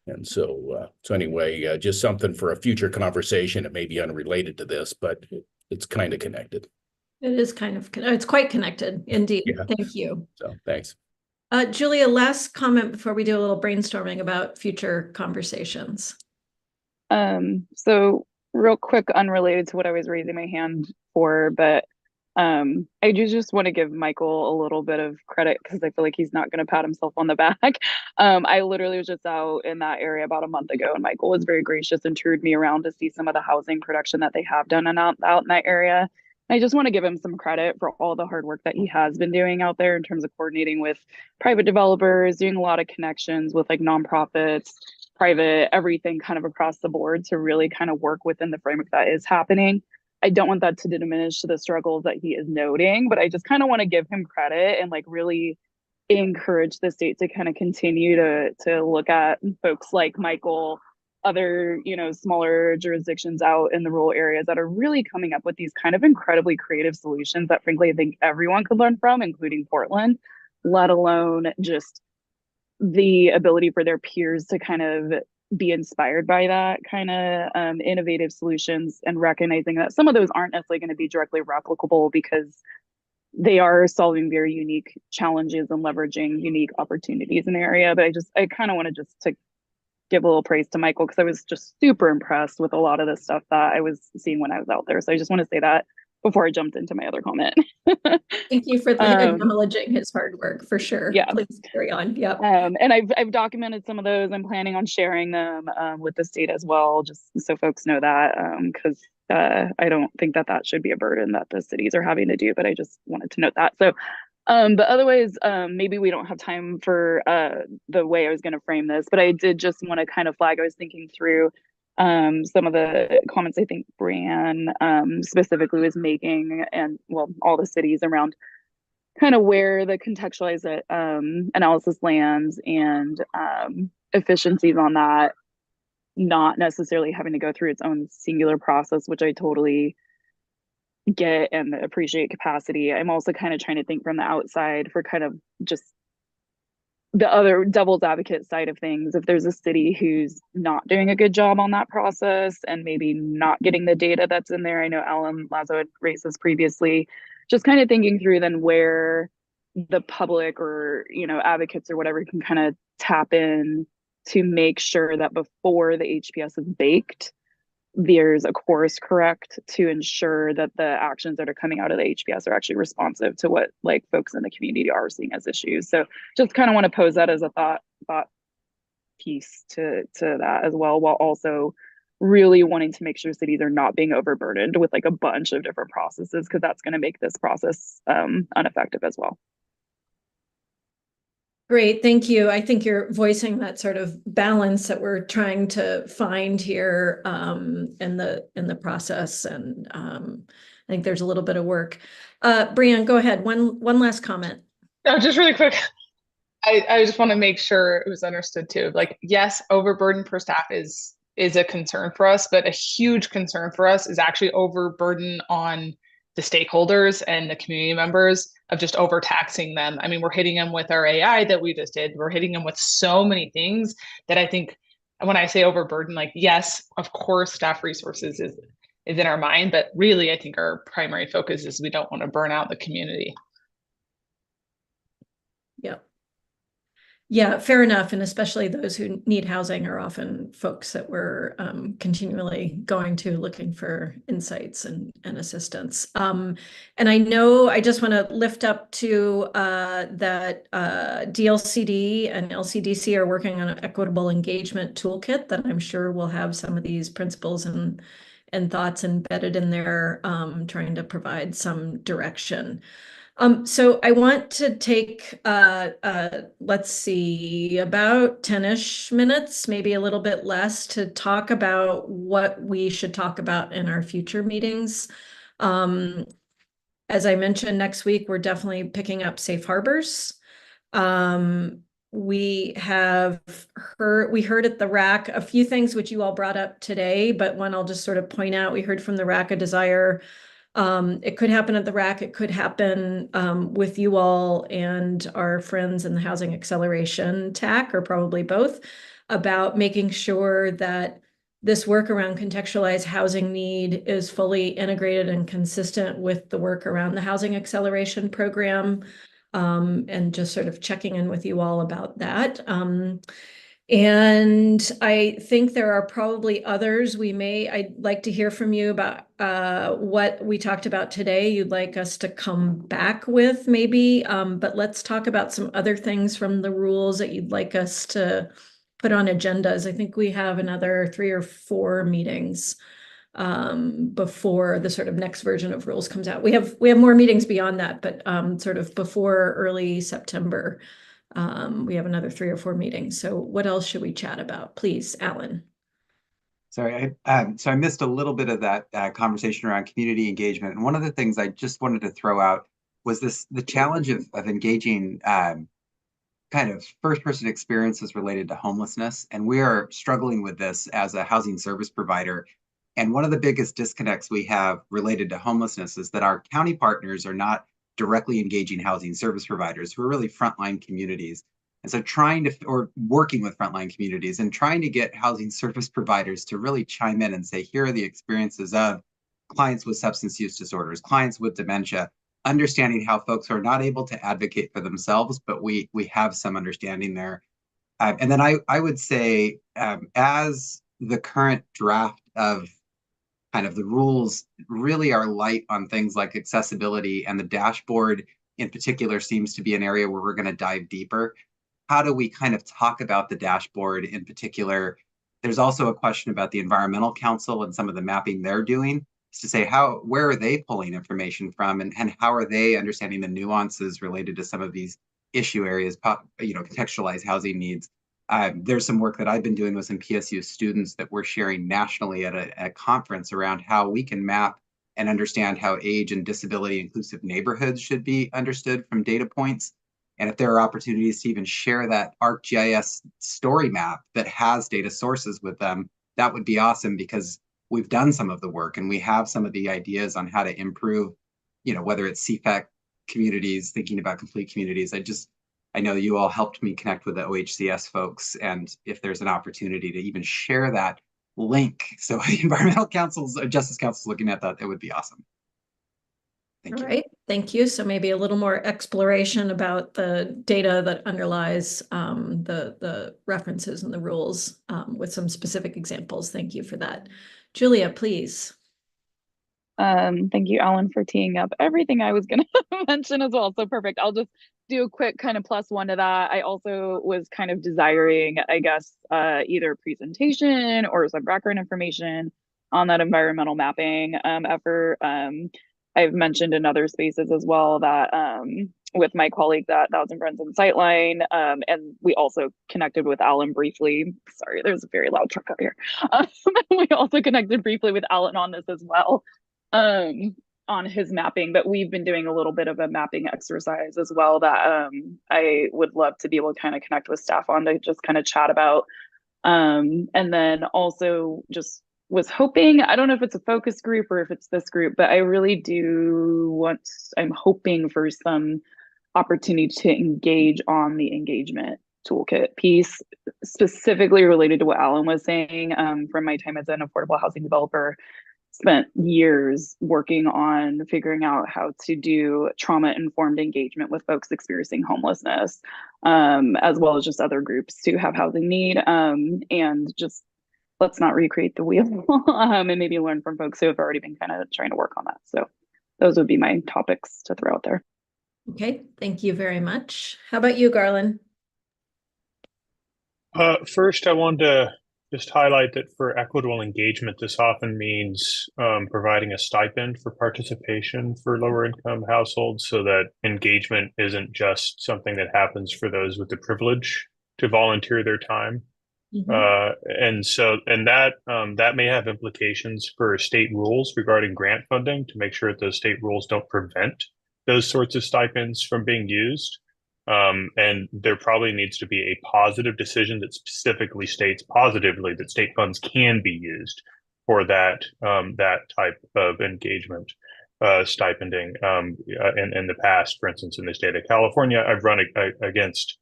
U: And so anyway, just something for a future conversation. It may be unrelated to this, but it's kind of connected.
A: It is it's quite connected indeed.
U: Yeah.
A: Thank you.
U: So thanks.
A: Julia, last comment before we do a little brainstorming about future conversations.
L: So real quick, unrelated to what I was raising my hand for, but I do just want to give Michael a little bit of credit because I feel like he's not going to pat himself on the back. I literally was just out in that area about a month ago, and Michael was very gracious and toured me around to see some of the housing production that they have done and out in that area. I just want to give him some credit for all the hard work that he has been doing out there in terms of coordinating with private developers, doing a lot of connections with like nonprofits, private, everything kind of across the board to really kind of work within the framework that is happening. I don't want that to diminish the struggles that he is noting, but I just kind of want to give him credit and like really encourage the state to kind of continue to look at folks like Michael, other, smaller jurisdictions out in the rural areas that are really coming up with these kind of incredibly creative solutions that frankly, I think everyone could learn from, including Portland, let alone just the ability for their peers to kind of be inspired by that kind of innovative solutions, and recognizing that some of those aren't necessarily going to be directly replicable because they are solving very unique challenges and leveraging unique opportunities in the area. But I kind of want to give a little praise to Michael because I was just super impressed with a lot of the stuff that I was seeing when I was out there. So I just want to say that before I jumped into my other comment.
A: Thank you for acknowledging his hard work, for sure.
L: Yeah.
A: Please carry on. Yep.
L: And I've documented some of those. I'm planning on sharing them with the state as well, just so folks know that, because I don't think that should be a burden that the cities are having to do, but I just wanted to note that. So, but otherwise, maybe we don't have time for the way I was going to frame this, but I did just want to kind of flag, I was thinking through some of the comments I think Brian specifically was making, and well, all the cities around kind of where the contextualized analysis lands and efficiencies on that, not necessarily having to go through its own singular process, which I totally get and appreciate capacity. I'm also kind of trying to think from the outside for kind of just the other devil's advocate side of things. If there's a city who's not doing a good job on that process and maybe not getting the data that's in there, I know Alan Lazo had raised this previously, just kind of thinking through then where the public or, you know, advocates or whatever can kind of tap in to make sure that before the HPS is baked, there's a course correct to ensure that the actions that are coming out of the HPS are actually responsive to what like folks in the community are seeing as issues. So just kind of want to pose that as a thought piece to that as well, while also really wanting to make sure cities are not being overburdened with like a bunch of different processes, because that's going to make this process ineffective as well.
A: Great, thank you. I think you're voicing that sort of balance that we're trying to find here in the process, and I think there's a little bit of work. Brianne, go ahead. One last comment.
Q: No, just really quick. I just want to make sure it was understood too. Like, yes, overburden per staff is a concern for us, but a huge concern for us is actually overburden on the stakeholders and the community members of just overtaxing them. I mean, we're hitting them with our AI that we just did. We're hitting them with so many things that I think when I say overburden, like, yes, of course, staff resources is in our mind, but really, I think our primary focus is we don't want to burn out the community.
A: Yep. Yeah, fair enough. And especially those who need housing are often folks that we're continually going to looking for insights and assistance. And I know I just want to lift up to that DLCD and LCDC are working on an equitable engagement toolkit that I'm sure will have some of these principles and thoughts embedded in there, trying to provide some direction. So I want to take, let's see, about 10-ish minutes, maybe a little bit less, to talk about what we should talk about in our future meetings. As I mentioned, next week, we're definitely picking up safe harbors. We heard at the RAC a few things which you all brought up today, but one I'll just sort of point out. We heard from the RAC a desire. It could happen at the RAC, it could happen with you all and our friends in the Housing Acceleration TAC, or probably both, about making sure that this work around contextualized housing need is fully integrated and consistent with the work around the Housing Acceleration Program, and just sort of checking in with you all about that. And I think there are probably others I'd like to hear from you about what we talked about today you'd like us to come back with maybe, but let's talk about some other things from the rules that you'd like us to put on agendas. I think we have another 3 or 4 meetings before the sort of next version of rules comes out. We have more meetings beyond that, but sort of before early September. We have another 3 or 4 meetings. So what else should we chat about? Please, Alan.
I: Sorry, so I missed a little bit of that conversation around community engagement. And one of the things I just wanted to throw out was the challenge of engaging kind of first-person experiences related to homelessness. And we are struggling with this as a housing service provider. And one of the biggest disconnects we have related to homelessness is that our county partners are not directly engaging housing service providers who are really frontline communities. And so working with frontline communities and trying to get housing service providers to really chime in and say, here are the experiences of clients with substance use disorders, clients with dementia, understanding how folks are not able to advocate for themselves, but we have some understanding there. And then I would say, as the current draft of kind of the rules really are light on things like accessibility, and the dashboard in particular seems to be an area where we're going to dive deeper. How do we kind of talk about the dashboard in particular? There's also a question about the Environmental Council and some of the mapping they're doing, to say where are they pulling information from, and how are they understanding the nuances related to some of these issue areas, contextualized housing needs. there's some work that I've been doing with some PSU students that we're sharing nationally at a conference around how we can map and understand how age and disability inclusive neighborhoods should be understood from data points. And if there are opportunities to even share that ArcGIS story map that has data sources with them, that would be awesome, because we've done some of the work and we have some of the ideas on how to improve, whether it's CFAC communities, thinking about complete communities. I know you all helped me connect with the OHCS folks, and if there's an opportunity to even share that link, so environmental councils, justice councils looking at that, it would be awesome. Thank you.
A: All right, thank you. So maybe a little more exploration about the data that underlies the references and the rules with some specific examples. Thank you for that. Julia, please.
L: Thank you, Alan, for teeing up everything I was going to mention as well. So perfect. I'll just do a quick kind of +1 to that. I also was kind of desiring, I guess, either a presentation or some background information on that environmental mapping effort. I've mentioned in other spaces as well that with my colleagues at Thousand Friends and Sightline, and we also connected with Alan briefly. Sorry, there's a very loud truck out here. We also connected briefly with Alan on this as well, on his mapping, but we've been doing a little bit of a mapping exercise as well that I would love to be able to kind of connect with staff on to just kind of chat about. And then also just was hoping, I don't know if it's a focus group or if it's this group, but I really I'm hoping for some opportunity to engage on the engagement toolkit piece, specifically related to what Alan was saying. From my time as an affordable housing developer, spent years working on figuring out how to do trauma-informed engagement with folks experiencing homelessness, as well as just other groups who have housing need, and just let's not recreate the wheel and maybe learn from folks who have already been kind of trying to work on that. So those would be my topics to throw out there.
A: Okay, thank you very much. How about you, Garland?
M: First, I wanted to just highlight that for equitable engagement, this often means providing a stipend for participation for lower income households, so that engagement isn't just something that happens for those with the privilege to volunteer their time. And that may have implications for state rules regarding grant funding, to make sure that those state rules don't prevent those sorts of stipends from being used. And there probably needs to be a positive decision that specifically states positively that state funds can be used for that type of engagement stipending. In the past, for instance, in the state of California, I've run against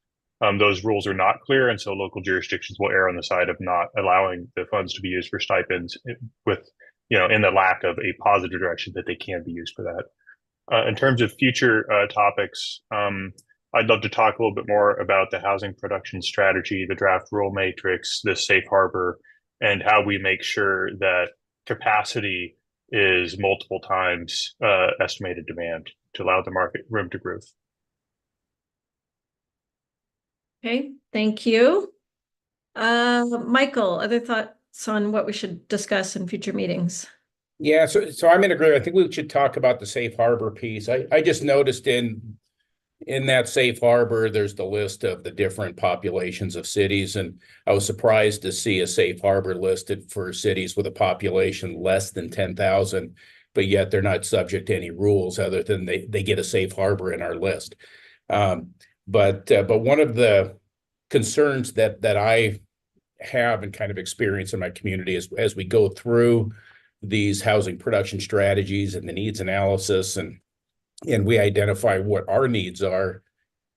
M: those rules are not clear, and so local jurisdictions will err on the side of not allowing the funds to be used for stipends, with in the lack of a positive direction that they can be used for that. In terms of future topics, I'd love to talk a little bit more about the housing production strategy, the draft rule matrix, the safe harbor, and how we make sure that capacity is multiple times estimated demand to allow the market room to grow.
A: Okay, thank you. Michael, other thoughts on what we should discuss in future meetings?
U: Yeah, so I'm in agreement. I think we should talk about the safe harbor piece. I just noticed in that safe harbor, there's the list of the different populations of cities, and I was surprised to see a safe harbor listed for cities with a population less than 10,000, but yet they're not subject to any rules other than they get a safe harbor in our list. But one of the concerns that I have and kind of experience in my community is, as we go through these housing production strategies and the needs analysis, and we identify what our needs are,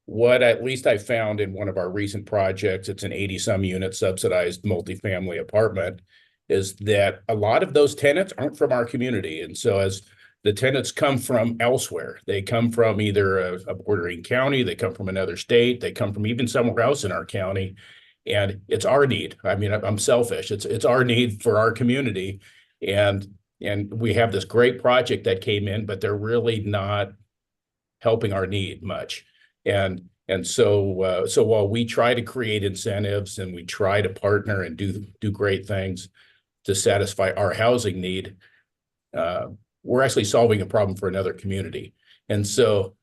U: what at least I found in one of our recent projects, it's an 80-some unit subsidized multifamily apartment, is that a lot of those tenants aren't from our community. And so as the tenants come from elsewhere, they come from either a bordering county, they come from another state, they come from even somewhere else in our county, and it's our need. I mean, I'm selfish. It's our need for our community. And we have this great project that came in, but they're really not helping our need much. And so while we try to create incentives and we try to partner and do great things to satisfy our housing need, we're actually solving a problem for another community. And so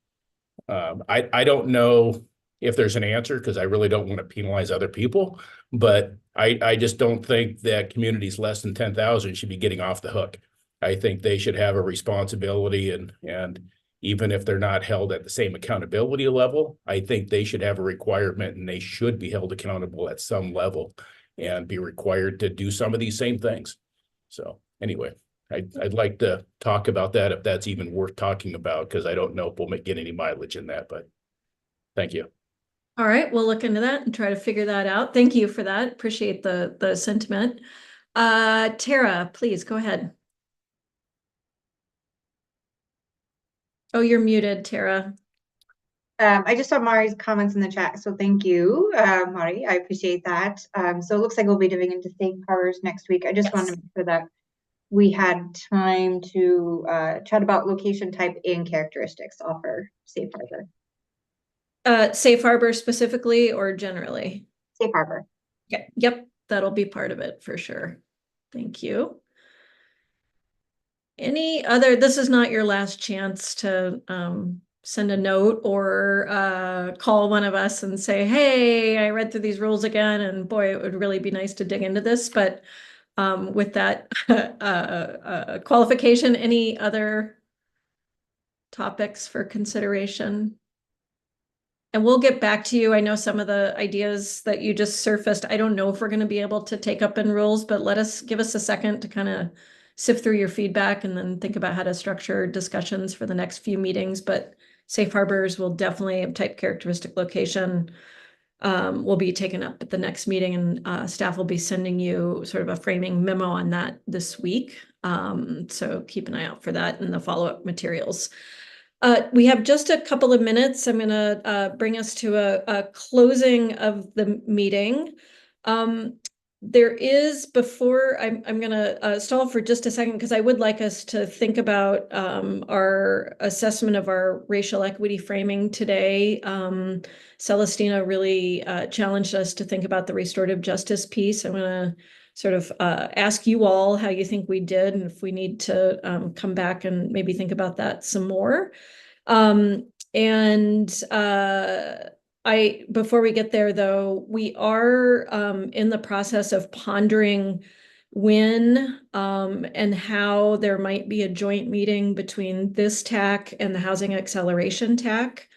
U: I don't know if there's an answer, because I really don't want to penalize other people. But I just don't think that communities less than 10,000 should be getting off the hook. I think they should have a responsibility, and even if they're not held at the same accountability level, I think they should have a requirement, and they should be held accountable at some level and be required to do some of these same things. So anyway, I'd like to talk about that if that's even worth talking about, because I don't know if we'll get any mileage in that, but thank you.
A: All right, we'll look into that and try to figure that out. Thank you for that. Appreciate the sentiment. Tara, please go ahead. Oh, you're muted, Tara.
R: I just saw Mari's comments in the chat, so thank you, Mari. I appreciate that. So it looks like we'll be diving into safe harbors next week. I just wanted to make sure that we had time to chat about location type and characteristics to offer safe harbor.
A: Safe harbor specifically or generally?
R: Safe harbor.
A: Okay. Yep, that'll be part of it for sure. Thank you. Any other, this is not your last chance to send a note or call one of us and say, hey, I read through these rules again, and boy, it would really be nice to dig into this. But with that qualification, any other topics for consideration? And we'll get back to you. I know some of the ideas that you just surfaced, I don't know if we're going to be able to take up in rules, but give us a second to kind of sift through your feedback and then think about how to structure discussions for the next few meetings. But safe harbors will definitely, type characteristic location will be taken up at the next meeting, and staff will be sending you sort of a framing memo on that this week. So keep an eye out for that in the follow-up materials. We have just a couple of minutes. I'm going to bring us to a closing of the meeting. There is, before I'm going to stall for just a second, because I would like us to think about our assessment of our racial equity framing today. Celestina really challenged us to think about the restorative justice piece. I'm going to sort of ask you all how you think we did, and if we need to come back and maybe think about that some more. Before we get there, though, we are in the process of pondering when and how there might be a joint meeting between this TAC and the Housing Acceleration TAC.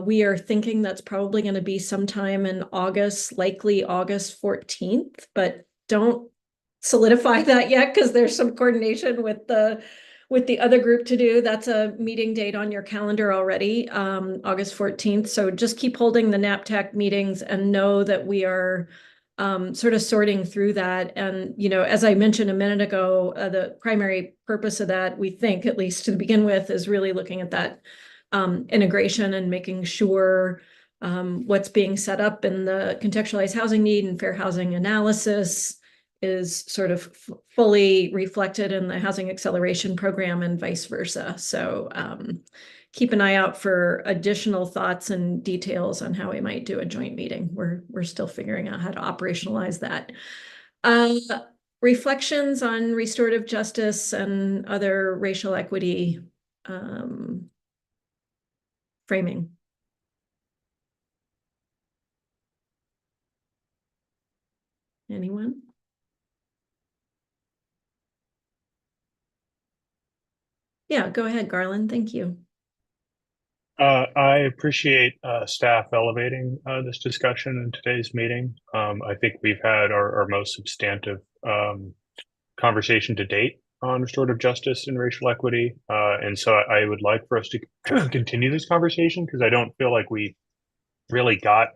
A: We are thinking that's probably going to be sometime in August, likely August 14th, but don't solidify that yet because there's some coordination with the other group to do. That's a meeting date on your calendar already, August 14th. So just keep holding the NAPTAC meetings and know that we are sort of sorting through that. And, you know, as I mentioned a minute ago, the primary purpose of that, we think, at least to begin with, is really looking at that integration and making sure what's being set up in the contextualized housing need and fair housing analysis is sort of fully reflected in the housing acceleration program and vice versa. So keep an eye out for additional thoughts and details on how we might do a joint meeting. We're still figuring out how to operationalize that. Reflections on restorative justice and other racial equity framing. Anyone? Yeah, go ahead, Garland. Thank you.
M: I appreciate staff elevating this discussion in today's meeting. I think we've had our most substantive conversation to date on restorative justice and racial equity. And so I would like for us to continue this conversation, because I don't feel like we really got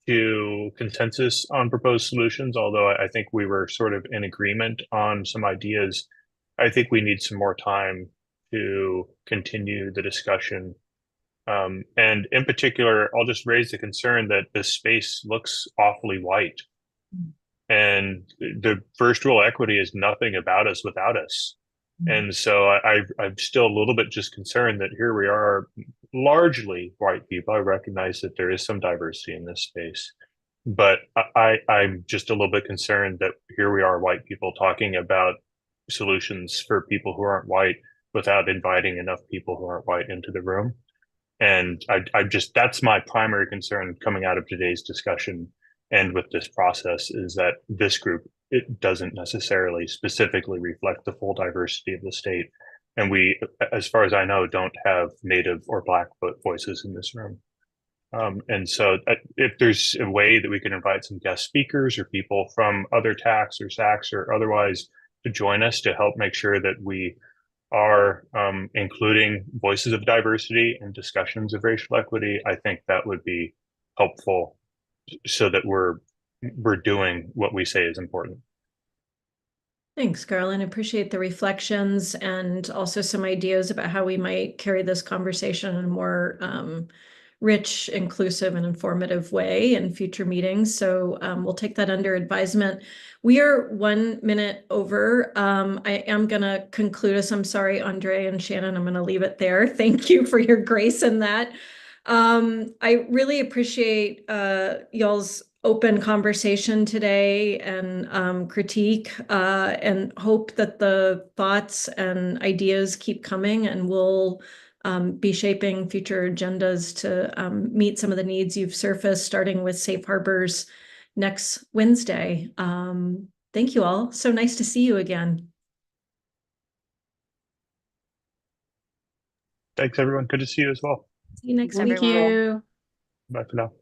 M: to consensus on proposed solutions, although I think we were sort of in agreement on some ideas. I think we need some more time to continue the discussion. And in particular, I'll just raise the concern that this space looks awfully white. And the first rule of equity is nothing about us without us. And so I'm still a little bit just concerned that here we are, largely white people. I recognize that there is some diversity in this space, but I'm just a little bit concerned that here we are, white people, talking about solutions for people who aren't white without inviting enough people who aren't white into the room. And I just, that's my primary concern coming out of today's discussion and with this process, is that this group, it doesn't necessarily specifically reflect the full diversity of the state. And we, as far as I know, don't have Native or Blackfoot voices in this room. And so if there's a way that we can invite some guest speakers or people from other TACs or SACs or otherwise to join us to help make sure that we are including voices of diversity and discussions of racial equity, I think that would be helpful so that we're doing what we say is important.
A: Thanks, Garland. Appreciate the reflections and also some ideas about how we might carry this conversation in a more rich, inclusive, and informative way in future meetings. So we'll take that under advisement. We are 1 minute over. I am going to conclude us. I'm sorry, Andre and Shannon, I'm going to leave it there. Thank you for your grace in that. I really appreciate y'all's open conversation today and critique and hope that the thoughts and ideas keep coming, and we'll be shaping future agendas to meet some of the needs you've surfaced, starting with safe harbors next Wednesday. Thank you all. So nice to see you again.
M: Thanks, everyone. Good to see you as well.
A: See you next week.
C: Thank you.
M: Bye for now.